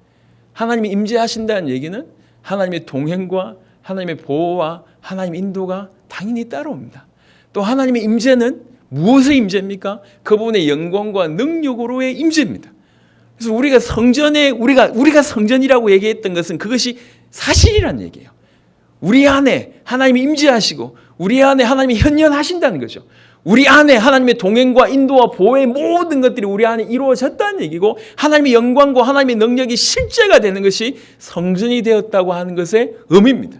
하나님이 임재하신다는 얘기는 하나님의 동행과 하나님의 보호와 하나님의 인도가 당연히 따라옵니다. 또 하나님의 임재는 무엇의 임재입니까? 그분의 영광과 능력으로의 임재입니다. 그래서 우리가 성전에 우리가 성전이라고 얘기했던 것은 그것이 사실이란 얘기예요. 우리 안에 하나님이 임재하시고 우리 안에 하나님이 현현하신다는 거죠. 우리 안에 하나님의 동행과 인도와 보호의 모든 것들이 우리 안에 이루어졌다는 얘기고, 하나님의 영광과 하나님의 능력이 실제가 되는 것이 성전이 되었다고 하는 것의 의미입니다.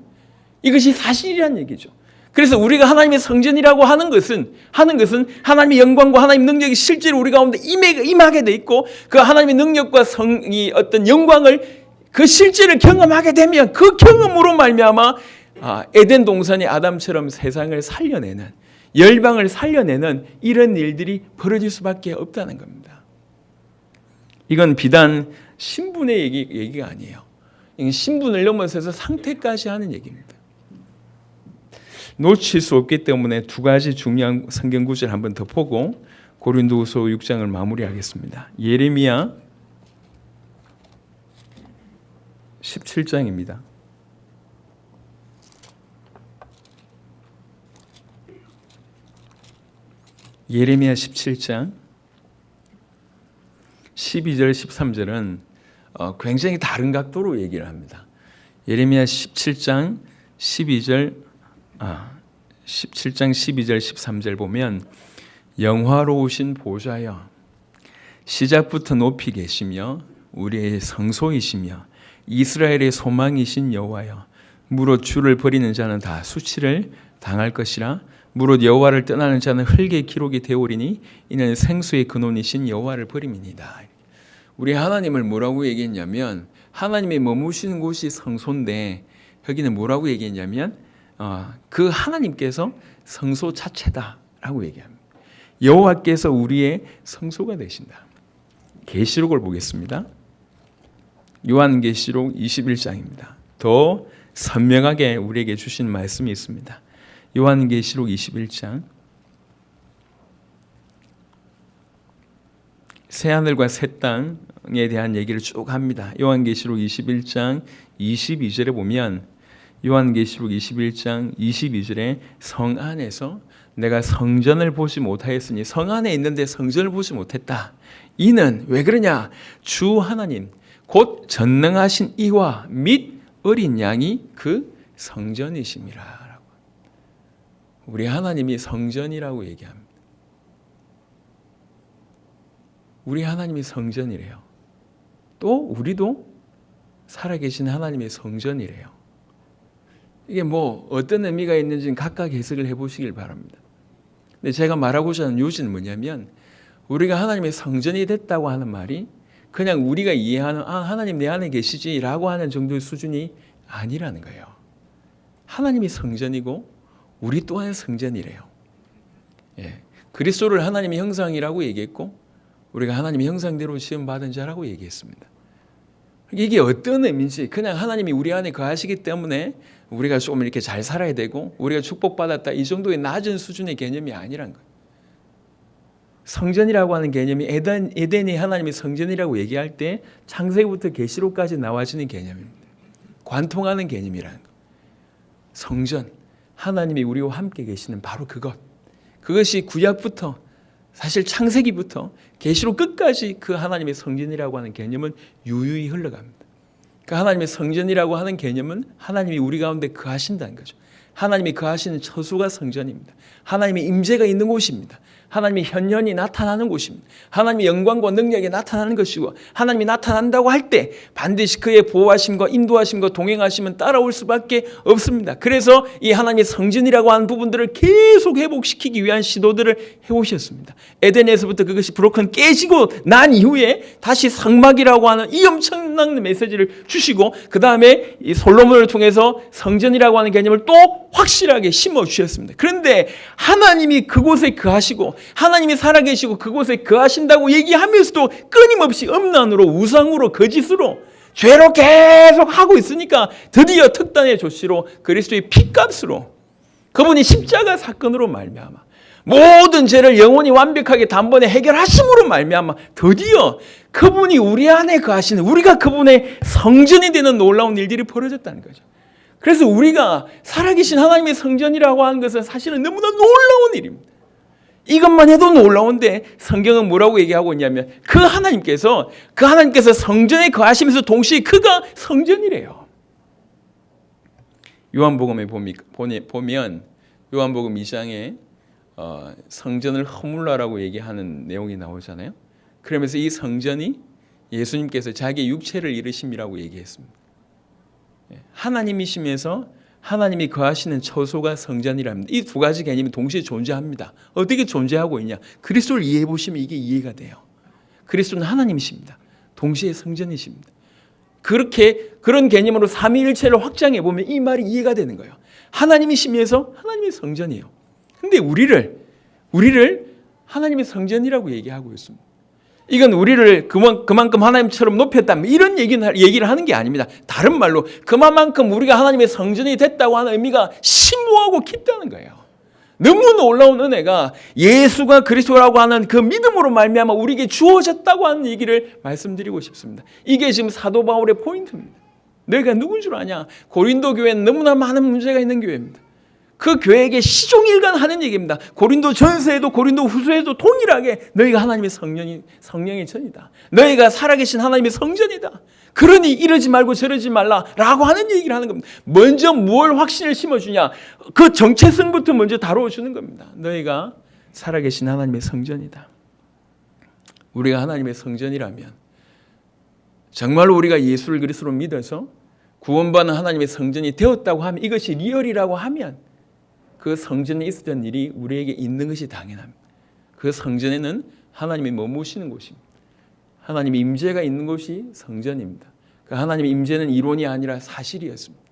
이것이 사실이란 얘기죠. 그래서 우리가 하나님의 성전이라고 하는 것은 하나님의 영광과 하나님의 능력이 실제로 우리 가운데 임하게 돼 있고, 그 하나님의 능력과 이 어떤 영광을 그 실제를 경험하게 되면 그 경험으로 말미암아 에덴 동산의 아담처럼 세상을 살려내는, 열방을 살려내는 이런 일들이 벌어질 수밖에 없다는 겁니다. 이건 비단 신분의 얘기가 아니에요. 신분을 넘어서서 상태까지 하는 얘기입니다. 놓칠 수 없기 때문에 두 가지 중요한 성경 구절 한번 더 보고 고린도후서 6장을 마무리하겠습니다. 예레미야 17장입니다. 예레미야 17장 12절 13절은 굉장히 다른 각도로 얘기를 합니다. 예레미야 17장 12절 13절 보면 영화로우신 보좌여, 시작부터 높이 계시며 우리의 성소이시며 이스라엘의 소망이신 여호와여, 무릇 주를 버리는 자는 다 수치를 당할 것이라. 무릇 여호와를 떠나는 자는 흙의 기록이 되오리니 이는 생수의 근원이신 여호와를 버림이니이다. 우리 하나님을 뭐라고 얘기했냐면, 하나님이 머무시는 곳이 성소인데 여기는 뭐라고 얘기했냐면 그 하나님께서 성소 자체다라고 얘기합니다. 여호와께서 우리의 성소가 되신다. 계시록을 보겠습니다. 요한계시록 21장입니다. 더 선명하게 우리에게 주신 말씀이 있습니다. 요한계시록 21장, 새하늘과 새 땅에 대한 얘기를 쭉 합니다. 요한계시록 21장 22절에 보면, 요한계시록 21장 22절에 성 안에서 내가 성전을 보지 못하였으니, 성 안에 있는데 성전을 보지 못했다. 이는 왜 그러냐? 주 하나님 곧 전능하신 이와 및 어린 양이 그 성전이심이라. 우리 하나님이 성전이라고 얘기합니다. 우리 하나님이 성전이래요. 또 우리도 살아계신 하나님의 성전이래요. 이게 뭐 어떤 의미가 있는지는 각각 해석을 해보시길 바랍니다. 근데 제가 말하고자 하는 요지는 뭐냐면, 우리가 하나님의 성전이 됐다고 하는 말이 그냥 우리가 이해하는 하나님 내 안에 계시지라고 하는 정도의 수준이 아니라는 거예요. 하나님이 성전이고 우리 또한 성전이래요. 그리스도를 하나님의 형상이라고 얘기했고 우리가 하나님의 형상대로 시험받은 자라고 얘기했습니다. 이게 어떤 의미인지, 그냥 하나님이 우리 안에 거하시기 때문에 우리가 좀 이렇게 잘 살아야 되고 우리가 축복받았다 이 정도의 낮은 수준의 개념이 아니란 거예요. 성전이라고 하는 개념이 에덴이 하나님의 성전이라고 얘기할 때 창세기부터 계시록까지 나와지는 개념입니다. 관통하는 개념이라는 거. 성전, 하나님이 우리와 함께 계시는 바로 그것이 구약부터, 사실 창세기부터 계시록 끝까지 그 하나님의 성전이라고 하는 개념은 유유히 흘러갑니다. 그 하나님의 성전이라고 하는 개념은 하나님이 우리 가운데 거하신다는 거죠. 하나님이 거하시는 처소가 성전입니다. 하나님의 임재가 있는 곳입니다. 하나님이 현현히 나타나는 곳입니다. 하나님의 영광과 능력이 나타나는 것이고 하나님이 나타난다고 할 때 반드시 그의 보호하심과 인도하심과 동행하심은 따라올 수밖에 없습니다. 그래서 이 하나님의 성전이라고 하는 부분들을 계속 회복시키기 위한 시도들을 해오셨습니다. 에덴에서부터 그것이 브로큰 깨지고 난 이후에 다시 성막이라고 하는 이 엄청난 메시지를 주시고 그 다음에 이 솔로몬을 통해서 성전이라고 하는 개념을 또 확실하게 심어주셨습니다. 그런데 하나님이 그곳에 거하시고 하나님이 살아계시고 그곳에 거하신다고 얘기하면서도 끊임없이 음란으로 우상으로 거짓으로 죄로 계속 하고 있으니까 드디어 특단의 조치로 그리스도의 피값으로 그분이 십자가 사건으로 말미암아 모든 죄를 영원히 완벽하게 단번에 해결하심으로 말미암아 드디어 그분이 우리 안에 거하시는 우리가 그분의 성전이 되는 놀라운 일들이 벌어졌다는 거죠. 그래서 우리가 살아계신 하나님의 성전이라고 하는 것은 사실은 너무나 놀라운 일입니다. 이것만 해도 놀라운데 성경은 뭐라고 얘기하고 있냐면 그 하나님께서 성전에 거하시면서 동시에 그가 성전이래요. 요한복음에 보면 요한복음 2장에 성전을 허물라라고 얘기하는 내용이 나오잖아요. 그러면서 이 성전이 예수님께서 자기의 육체를 이루심이라고 얘기했습니다. 하나님이시면서 하나님이 거하시는 처소가 성전이랍니다. 이 두 가지 개념이 동시에 존재합니다. 어떻게 존재하고 있냐? 그리스도를 이해해 보시면 이게 이해가 돼요. 그리스도는 하나님이십니다. 동시에 성전이십니다. 그런 개념으로 삼위일체를 확장해 보면 이 말이 이해가 되는 거예요. 하나님이시면서 하나님의 성전이에요. 근데 우리를 하나님의 성전이라고 얘기하고 있습니다. 이건 우리를 그만큼 하나님처럼 높였다면 이런 얘기를 하는 게 아닙니다. 다른 말로 그만큼 우리가 하나님의 성전이 됐다고 하는 의미가 심오하고 깊다는 거예요. 너무 놀라운 은혜가 예수가 그리스도라고 하는 그 믿음으로 말미암아 우리에게 주어졌다고 하는 얘기를 말씀드리고 싶습니다. 이게 지금 사도 바울의 포인트입니다. 너희가 누군 줄 아냐? 고린도 교회는 너무나 많은 문제가 있는 교회입니다. 그 교회에게 시종일관 하는 얘기입니다. 고린도 전서에도 고린도 후서에도 동일하게 너희가 하나님의 성령의 전이다. 너희가 살아계신 하나님의 성전이다. 그러니 이러지 말고 저러지 말라라고 하는 얘기를 하는 겁니다. 먼저 뭘 확신을 심어주냐? 그 정체성부터 먼저 다뤄주는 겁니다. 너희가 살아계신 하나님의 성전이다. 우리가 하나님의 성전이라면 정말로 우리가 예수를 그리스도로 믿어서 구원받는 하나님의 성전이 되었다고 하면 이것이 리얼이라고 하면 그 성전에 있었던 일이 우리에게 있는 것이 당연합니다. 그 성전에는 하나님이 머무시는 곳입니다. 하나님의 임재가 있는 곳이 성전입니다. 그 하나님의 임재는 이론이 아니라 사실이었습니다.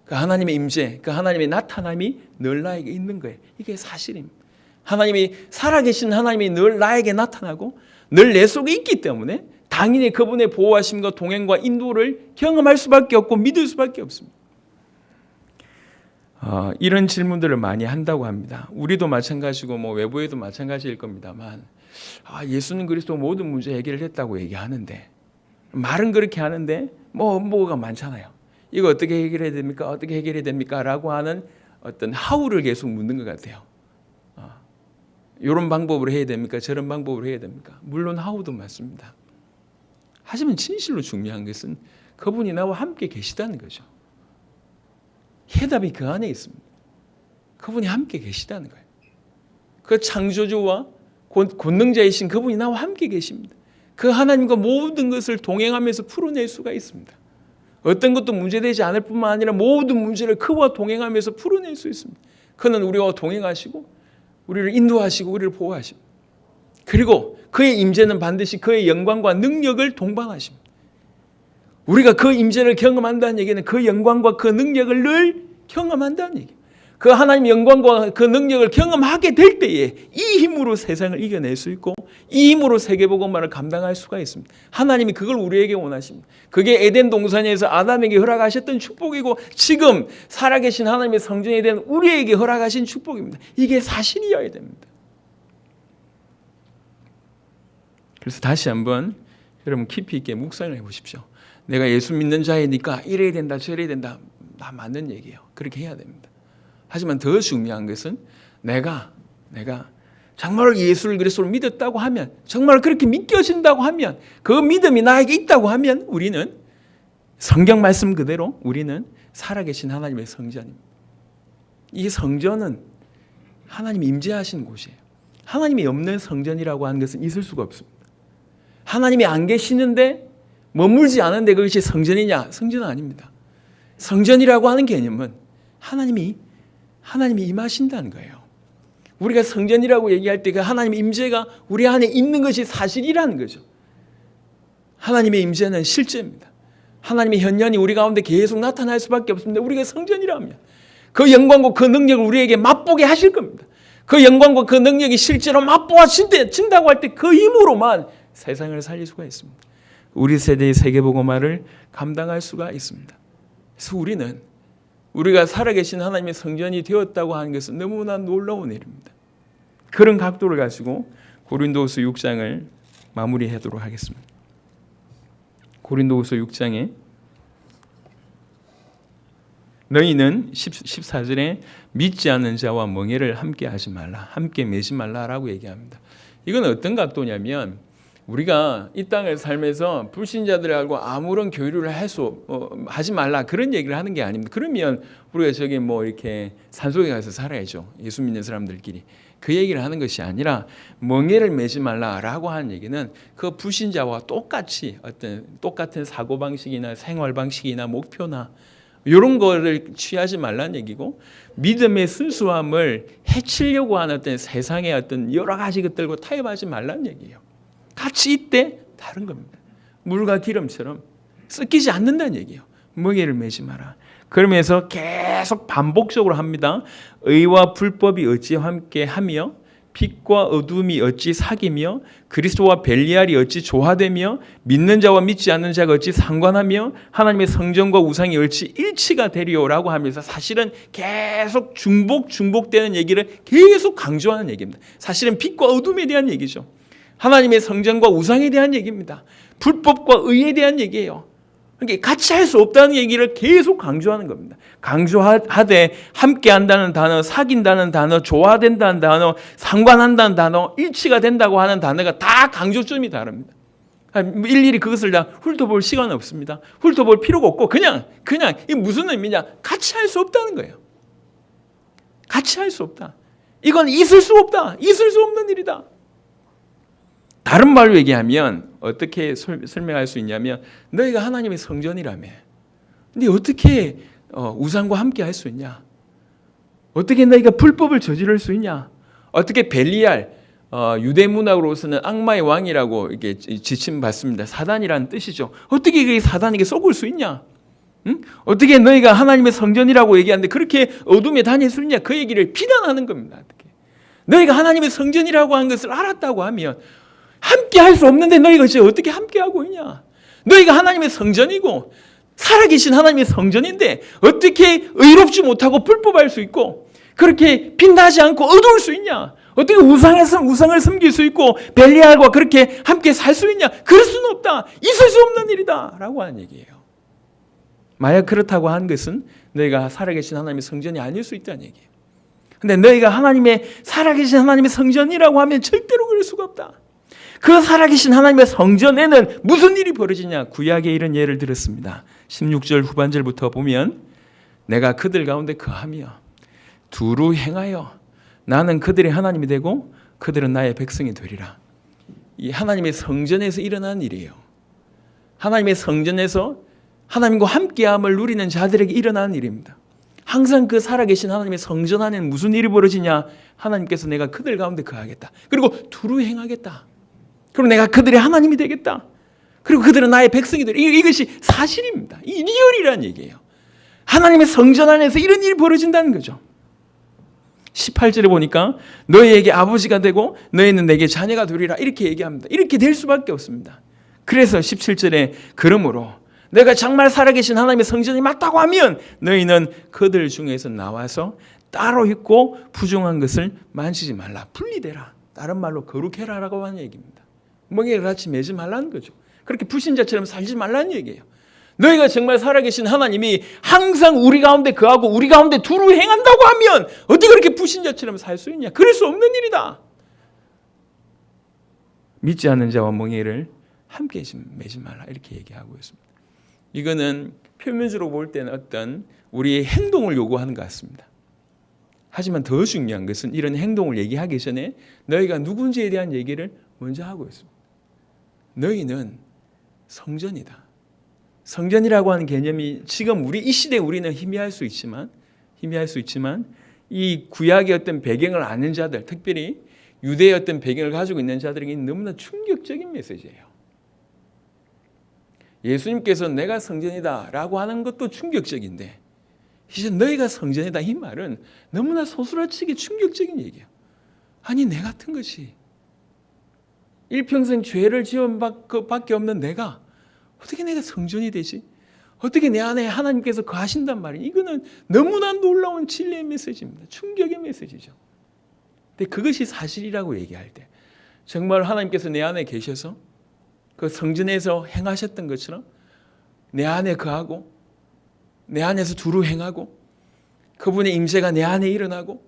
그 하나님의 임재, 그 하나님의 나타남이 늘 나에게 있는 거예요. 이게 사실입니다. 하나님이 살아계신 하나님이 늘 나에게 나타나고 늘 내 속에 있기 때문에 당연히 그분의 보호하심과 동행과 인도를 경험할 수밖에 없고 믿을 수밖에 없습니다. 이런 질문들을 많이 한다고 합니다. 우리도 마찬가지고 외부에도 마찬가지일 겁니다만 예수는 그리스도 모든 문제 해결을 했다고 얘기하는데 말은 그렇게 하는데 뭐가 많잖아요. 이거 어떻게 해결해야 됩니까? 어떻게 해결해야 됩니까? 라고 하는 어떤 하우를 계속 묻는 것 같아요. 이런 방법으로 해야 됩니까? 저런 방법으로 해야 됩니까? 물론 하우도 맞습니다. 하지만 진실로 중요한 것은 그분이 나와 함께 계시다는 거죠. 해답이 그 안에 있습니다. 그분이 함께 계시다는 거예요. 그 창조주와 권능자이신 그분이 나와 함께 계십니다. 그 하나님과 모든 것을 동행하면서 풀어낼 수가 있습니다. 어떤 것도 문제되지 않을 뿐만 아니라 모든 문제를 그와 동행하면서 풀어낼 수 있습니다. 그는 우리와 동행하시고 우리를 인도하시고 우리를 보호하십니다. 그리고 그의 임재는 반드시 그의 영광과 능력을 동반하십니다. 우리가 그 임재를 경험한다는 얘기는 그 영광과 그 능력을 늘 경험한다는 얘기입니다. 그 하나님의 영광과 그 능력을 경험하게 될 때에 이 힘으로 세상을 이겨낼 수 있고 이 힘으로 세계복음화를 감당할 수가 있습니다. 하나님이 그걸 우리에게 원하십니다. 그게 에덴 동산에서 아담에게 허락하셨던 축복이고 지금 살아계신 하나님의 성전에 대한 우리에게 허락하신 축복입니다. 이게 사실이어야 됩니다. 그래서 다시 한번 여러분 깊이 있게 묵상을 해보십시오. 내가 예수 믿는 자이니까 이래야 된다 저래야 된다. 다 맞는 얘기예요. 그렇게 해야 됩니다. 하지만 더 중요한 것은 내가 정말 예수를 그리스도로 믿었다고 하면 정말 그렇게 믿겨진다고 하면 그 믿음이 나에게 있다고 하면 우리는 성경 말씀 그대로 우리는 살아계신 하나님의 성전입니다. 이 성전은 하나님이 임재하시는 곳이에요. 하나님이 없는 성전이라고 하는 것은 있을 수가 없습니다. 하나님이 안 계시는데 머물지 않은데 그것이 성전이냐? 성전은 아닙니다. 성전이라고 하는 개념은 하나님이 임하신다는 거예요. 우리가 성전이라고 얘기할 때 그 하나님의 임재가 우리 안에 있는 것이 사실이라는 거죠. 하나님의 임재는 실제입니다. 하나님의 현현이 우리 가운데 계속 나타날 수밖에 없습니다. 우리가 성전이라면 그 영광과 그 능력을 우리에게 맛보게 하실 겁니다. 그 영광과 그 능력이 실제로 맛보아진다고 할 때 그 힘으로만 세상을 살릴 수가 있습니다. 우리 세대의 세계복음화를 감당할 수가 있습니다. 그래서 우리가 살아계신 하나님의 성전이 되었다고 하는 것은 너무나 놀라운 일입니다. 그런 각도를 가지고 고린도후서 6장을 마무리하도록 하겠습니다. 고린도후서 6장에 너희는 14절에 믿지 않는 자와 멍에를 함께 하지 말라, 함께 매지 말라라고 얘기합니다. 이건 어떤 각도냐면 우리가 이 땅을 살면서 불신자들하고 아무런 교류를 하지 말라 그런 얘기를 하는 게 아닙니다. 그러면 우리가 저기 이렇게 산속에 가서 살아야죠. 예수 믿는 사람들끼리. 그 얘기를 하는 것이 아니라 멍에를 매지 말라라고 하는 얘기는 그 불신자와 똑같은 사고방식이나 생활방식이나 목표나 이런 거를 취하지 말라는 얘기고 믿음의 순수함을 해치려고 하는 어떤 세상의 어떤 여러 가지 것들과 타협하지 말라는 얘기예요. 같이 있되 다른 겁니다. 물과 기름처럼 섞이지 않는다는 얘기예요. 멍에를 매지 마라. 그러면서 계속 반복적으로 합니다. 의와 불법이 어찌 함께하며 빛과 어둠이 어찌 사귀며 그리스도와 벨리알이 어찌 조화되며 믿는 자와 믿지 않는 자가 어찌 상관하며 하나님의 성전과 우상이 어찌 일치가 되리오라고 하면서 사실은 계속 중복되는 얘기를 계속 강조하는 얘기입니다. 사실은 빛과 어둠에 대한 얘기죠. 하나님의 성전과 우상에 대한 얘기입니다. 불법과 의에 대한 얘기예요. 그러니까 같이 할 수 없다는 얘기를 계속 강조하는 겁니다. 강조하되 함께 한다는 단어, 사귄다는 단어, 조화된다는 단어, 상관한다는 단어, 일치가 된다고 하는 단어가 다 강조점이 다릅니다. 일일이 그것을 다 훑어볼 시간은 없습니다. 훑어볼 필요가 없고 그냥 이게 무슨 의미냐? 같이 할 수 없다는 거예요. 같이 할 수 없다. 이건 있을 수 없다. 있을 수 없는 일이다. 다른 말로 얘기하면 어떻게 설명할 수 있냐면 너희가 하나님의 성전이라며. 근데 어떻게 우상과 함께 할 수 있냐? 어떻게 너희가 불법을 저지를 수 있냐? 어떻게 벨리알 유대 문학으로서는 악마의 왕이라고 이렇게 지칭받습니다. 사단이라는 뜻이죠. 어떻게 그 사단에게 속을 수 있냐? 응? 어떻게 너희가 하나님의 성전이라고 얘기하는데 그렇게 어둠에 다닐 수 있냐? 그 얘기를 비난하는 겁니다. 어떻게? 너희가 하나님의 성전이라고 하는 것을 알았다고 하면 함께 할 수 없는데 너희가 어떻게 함께 하고 있냐? 너희가 하나님의 성전이고 살아계신 하나님의 성전인데 어떻게 의롭지 못하고 불법할 수 있고 그렇게 빛나지 않고 어두울 수 있냐? 어떻게 우상을 섬길 수 있고 벨리알과 그렇게 함께 살 수 있냐? 그럴 수는 없다. 있을 수 없는 일이다. 라고 하는 얘기예요. 만약 그렇다고 하는 것은 너희가 살아계신 하나님의 성전이 아닐 수 있다는 얘기예요. 근데 너희가 살아계신 하나님의 성전이라고 하면 절대로 그럴 수가 없다. 그 살아계신 하나님의 성전에는 무슨 일이 벌어지냐? 구약에 이런 예를 들었습니다. 16절 후반절부터 보면 내가 그들 가운데 거하며 두루 행하여 나는 그들의 하나님이 되고 그들은 나의 백성이 되리라. 이 하나님의 성전에서 일어난 일이에요. 하나님의 성전에서 하나님과 함께함을 누리는 자들에게 일어나는 일입니다. 항상 그 살아계신 하나님의 성전 안에는 무슨 일이 벌어지냐? 하나님께서 내가 그들 가운데 거하겠다. 그리고 두루 행하겠다. 그럼 내가 그들의 하나님이 되겠다. 그리고 그들은 나의 백성이 되리라. 이것이 사실입니다. 이 리얼이라는 얘기예요. 하나님의 성전 안에서 이런 일이 벌어진다는 거죠. 18절에 보니까 너희에게 아버지가 되고 너희는 내게 자녀가 되리라 이렇게 얘기합니다. 이렇게 될 수밖에 없습니다. 그래서 17절에 그러므로 내가 정말 살아계신 하나님의 성전이 맞다고 하면 너희는 그들 중에서 나와서 따로 있고 부정한 것을 만지지 말라. 분리되라. 다른 말로 거룩해라라고 하는 얘기입니다. 멍에를 같이 매지 말라는 거죠. 그렇게 불신자처럼 살지 말라는 얘기예요. 너희가 정말 살아계신 하나님이 항상 우리 가운데 거하고 우리 가운데 두루 행한다고 하면 어떻게 그렇게 불신자처럼 살 수 있냐? 그럴 수 없는 일이다. 믿지 않는 자와 멍에를 함께 매지 말라 이렇게 얘기하고 있습니다. 이거는 표면적으로 볼 때는 어떤 우리의 행동을 요구하는 것 같습니다. 하지만 더 중요한 것은 이런 행동을 얘기하기 전에 너희가 누군지에 대한 얘기를 먼저 하고 있습니다. 너희는 성전이다. 성전이라고 하는 개념이 지금 우리 이 시대에 우리는 희미할 수 있지만 이 구약의 어떤 배경을 아는 자들, 특별히 유대의 어떤 배경을 가지고 있는 자들에게 너무나 충격적인 메시지예요. 예수님께서 내가 성전이다 라고 하는 것도 충격적인데 이제 너희가 성전이다 이 말은 너무나 소스라치게 충격적인 얘기예요. 아니 내 같은 것이 일평생 죄를 지은 밖에 없는 내가 어떻게 내가 성전이 되지? 어떻게 내 안에 하나님께서 거하신단 말이에요. 이거는 너무나 놀라운 진리의 메시지입니다. 충격의 메시지죠. 근데 그것이 사실이라고 얘기할 때 정말 하나님께서 내 안에 계셔서 그 성전에서 행하셨던 것처럼 내 안에 거하고 내 안에서 두루 행하고 그분의 임재가 내 안에 일어나고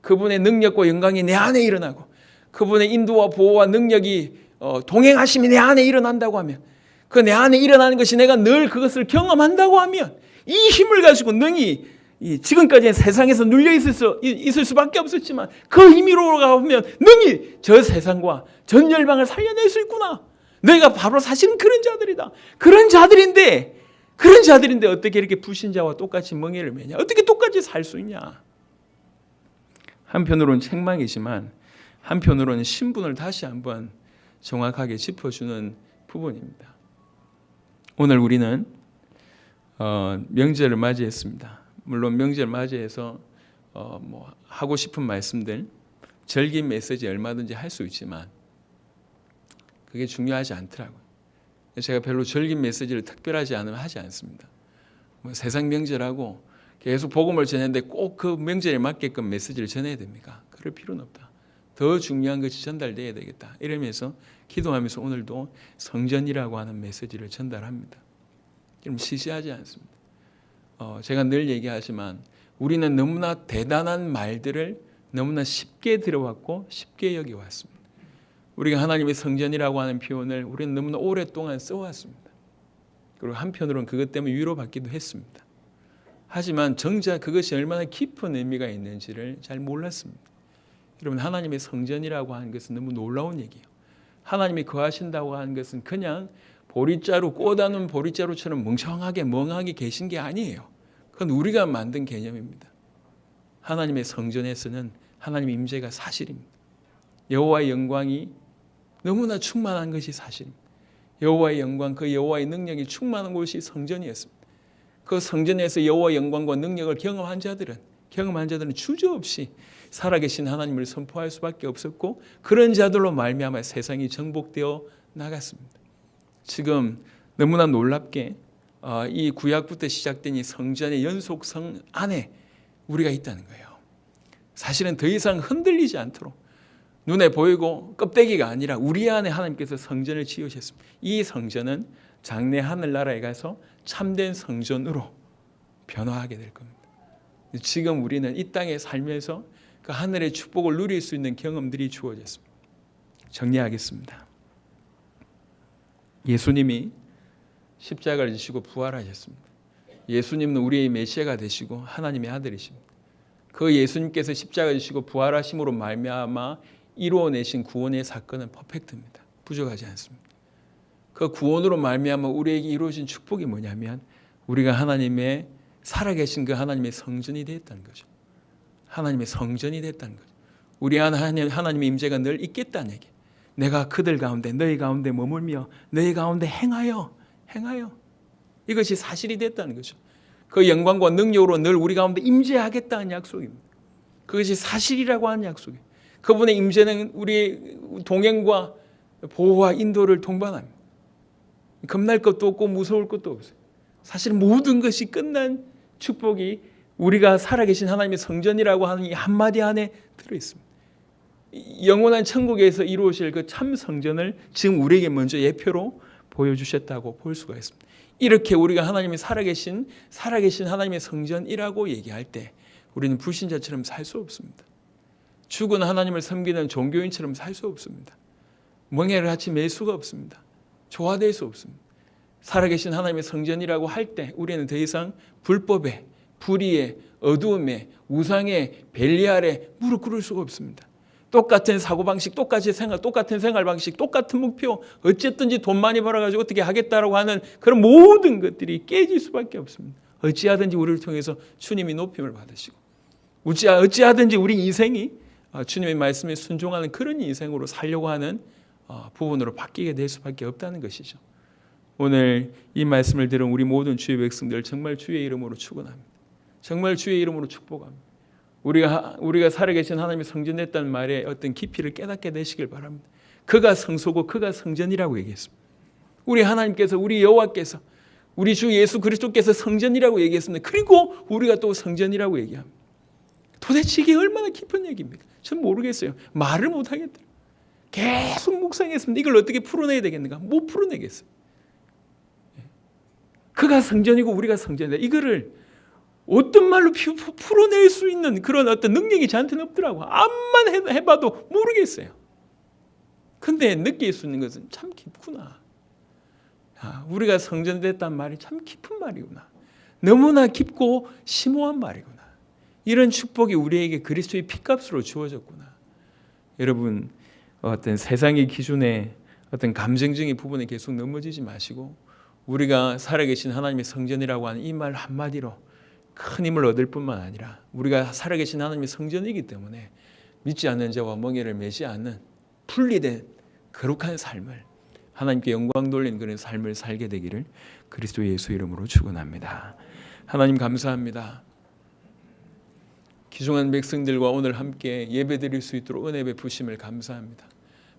그분의 능력과 영광이 내 안에 일어나고 그분의 인도와 보호와 능력이 동행하심이 내 안에 일어난다고 하면 그 내 안에 일어나는 것이 내가 늘 그것을 경험한다고 하면 이 힘을 가지고 능히 지금까지 세상에서 눌려 있을 수밖에 없었지만 그 힘으로 가보면 능히 저 세상과 전 열방을 살려낼 수 있구나. 너희가 바로 사실은 그런 자들이다. 그런 자들인데 어떻게 이렇게 불신자와 똑같이 멍에를 매냐? 어떻게 똑같이 살 수 있냐? 한편으로는 책망이지만 한편으로는 신분을 다시 한번 정확하게 짚어주는 부분입니다. 오늘 우리는 명절을 맞이했습니다. 물론 명절 맞이해서 하고 싶은 말씀들, 절긴 메시지 얼마든지 할 수 있지만 그게 중요하지 않더라고요. 제가 별로 절긴 메시지를 특별하지 않으면 하지 않습니다. 세상 명절하고 계속 복음을 전했는데 꼭 그 명절에 맞게끔 메시지를 전해야 됩니까? 그럴 필요는 없다. 더 중요한 것이 전달돼야 되겠다. 이러면서 기도하면서 오늘도 성전이라고 하는 메시지를 전달합니다. 그럼 시시하지 않습니다. 제가 늘 얘기하지만 우리는 너무나 대단한 말들을 너무나 쉽게 들어왔고 쉽게 여겨왔습니다. 우리가 하나님의 성전이라고 하는 표현을 우리는 너무나 오랫동안 써왔습니다. 그리고 한편으로는 그것 때문에 위로받기도 했습니다. 하지만 정작 그것이 얼마나 깊은 의미가 있는지를 잘 몰랐습니다. 여러분 하나님의 성전이라고 하는 것은 너무 놀라운 얘기예요. 하나님이 거하신다고 하는 것은 그냥 보리자루 꽂아놓은 보리자루처럼 멍하게 계신 게 아니에요. 그건 우리가 만든 개념입니다. 하나님의 성전에서는 하나님의 임재가 사실입니다. 여호와의 영광이 너무나 충만한 것이 사실입니다. 여호와의 영광, 그 여호와의 능력이 충만한 곳이 성전이었습니다. 그 성전에서 여호와의 영광과 능력을 경험한 자들은 주저없이 살아계신 하나님을 선포할 수밖에 없었고 그런 자들로 말미암아 세상이 정복되어 나갔습니다. 지금 너무나 놀랍게 이 구약부터 시작된 이 성전의 연속성 안에 우리가 있다는 거예요. 사실은 더 이상 흔들리지 않도록 눈에 보이고 껍데기가 아니라 우리 안에 하나님께서 성전을 지으셨습니다. 이 성전은 장래 하늘나라에 가서 참된 성전으로 변화하게 될 겁니다. 지금 우리는 이 땅에 살면서 그 하늘의 축복을 누릴 수 있는 경험들이 주어졌습니다. 정리하겠습니다. 예수님이 십자가를 지시고 부활하셨습니다. 예수님은 우리의 메시아가 되시고 하나님의 아들이십니다. 그 예수님께서 십자가를 지시고 부활하심으로 말미암아 이루어내신 구원의 사건은 퍼펙트입니다. 부족하지 않습니다. 그 구원으로 말미암아 우리에게 이루어진 축복이 뭐냐면 우리가 하나님의 살아계신 그 하나님의 성전이 됐다는 거죠. 하나님의 성전이 됐다는 거죠. 우리 안에 하나님의 임재가 늘 있겠다는 얘기. 내가 그들 가운데 너희 가운데 머물며 너희 가운데 행하여 이것이 사실이 됐다는 거죠. 그 영광과 능력으로 늘 우리 가운데 임재하겠다는 약속입니다. 그것이 사실이라고 하는 약속이에요. 그분의 임재는 우리의 동행과 보호와 인도를 동반합니다. 겁날 것도 없고 무서울 것도 없어요. 사실 모든 것이 끝난 축복이 우리가 살아계신 하나님의 성전이라고 하는 이 한마디 안에 들어있습니다. 영원한 천국에서 이루어질 그 참 성전을 지금 우리에게 먼저 예표로 보여주셨다고 볼 수가 있습니다. 이렇게 우리가 하나님이 살아계신 하나님의 성전이라고 얘기할 때 우리는 불신자처럼 살 수 없습니다. 죽은 하나님을 섬기는 종교인처럼 살 수 없습니다. 멍에를 같이 맬 수가 없습니다. 조화될 수 없습니다. 살아계신 하나님의 성전이라고 할 때 우리는 더 이상 불법에 불의에 어두움에 우상의 벨리 아래 무릎 꿇을 수가 없습니다. 똑같은 사고방식, 똑같은 생활 방식, 똑같은 목표, 어쨌든지 돈 많이 벌어가지고 어떻게 하겠다라고 하는 그런 모든 것들이 깨질 수밖에 없습니다. 어찌하든지 우리를 통해서 주님이 높임을 받으시고, 어찌하든지 우리 인생이 주님의 말씀에 순종하는 그런 인생으로 살려고 하는 부분으로 바뀌게 될 수밖에 없다는 것이죠. 오늘 이 말씀을 들은 우리 모든 주의 백성들 정말 주의 이름으로 축원합니다. 정말 주의 이름으로 축복합니다. 우리가 살아계신 하나님이 성전됐다는 말에 어떤 깊이를 깨닫게 되시길 바랍니다. 그가 성소고 그가 성전이라고 얘기했습니다. 우리 하나님께서, 우리 여호와께서, 우리 주 예수 그리스도께서 성전이라고 얘기했습니다. 그리고 우리가 또 성전이라고 얘기합니다. 도대체 이게 얼마나 깊은 얘기입니까? 전 모르겠어요. 말을 못하겠더라고요. 계속 묵상했습니다. 이걸 어떻게 풀어내야 되겠는가? 못 풀어내겠어요. 그가 성전이고 우리가 성전이다. 이거를 어떤 말로 풀어낼 수 있는 그런 어떤 능력이 저한테는 없더라고요. 암만 해봐도 모르겠어요. 근데 느낄 수 있는 것은 참 깊구나. 우리가 성전됐다는 말이 참 깊은 말이구나. 너무나 깊고 심오한 말이구나. 이런 축복이 우리에게 그리스도의 피값으로 주어졌구나. 여러분, 어떤 세상의 기준에 어떤 감정적인 부분에 계속 넘어지지 마시고 우리가 살아계신 하나님의 성전이라고 하는 이 말 한마디로 큰 힘을 얻을 뿐만 아니라 우리가 살아계신 하나님의 성전이기 때문에 믿지 않는 자와 멍에를 매지 않는 분리된 거룩한 삶을, 하나님께 영광 돌리는 그런 삶을 살게 되기를 그리스도 예수 이름으로 축원합니다. 하나님 감사합니다. 귀중한 백성들과 오늘 함께 예배드릴 수 있도록 은혜 베푸심을 감사합니다.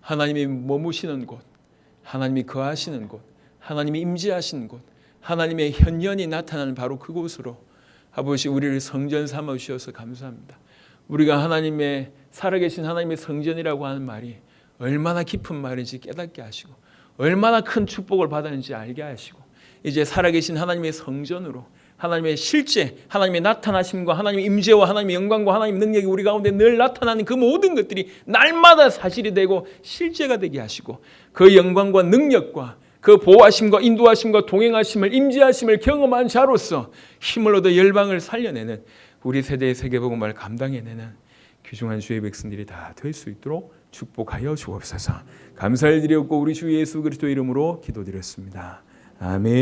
하나님이 머무시는 곳, 하나님이 거하시는 곳, 하나님이 임재하시는 곳, 하나님의 현현이 나타나는 바로 그곳으로 아버지 우리를 성전 삼아 주셔서 감사합니다. 우리가 하나님의 살아계신 하나님의 성전이라고 하는 말이 얼마나 깊은 말인지 깨닫게 하시고 얼마나 큰 축복을 받았는지 알게 하시고 이제 살아계신 하나님의 성전으로 하나님의 실제, 하나님의 나타나심과 하나님의 임재와 하나님의 영광과 하나님의 능력이 우리 가운데 늘 나타나는 그 모든 것들이 날마다 사실이 되고 실제가 되게 하시고 그 영광과 능력과 그 보호하심과 인도하심과 동행하심을 임재하심을 경험한 자로서 힘을 얻어 열방을 살려내는 우리 세대의 세계복음을 감당해내는 귀중한 주의 백성들이 다 될 수 있도록 축복하여 주옵소서. 감사를 드렸고 우리 주 예수 그리스도 이름으로 기도드렸습니다. 아멘.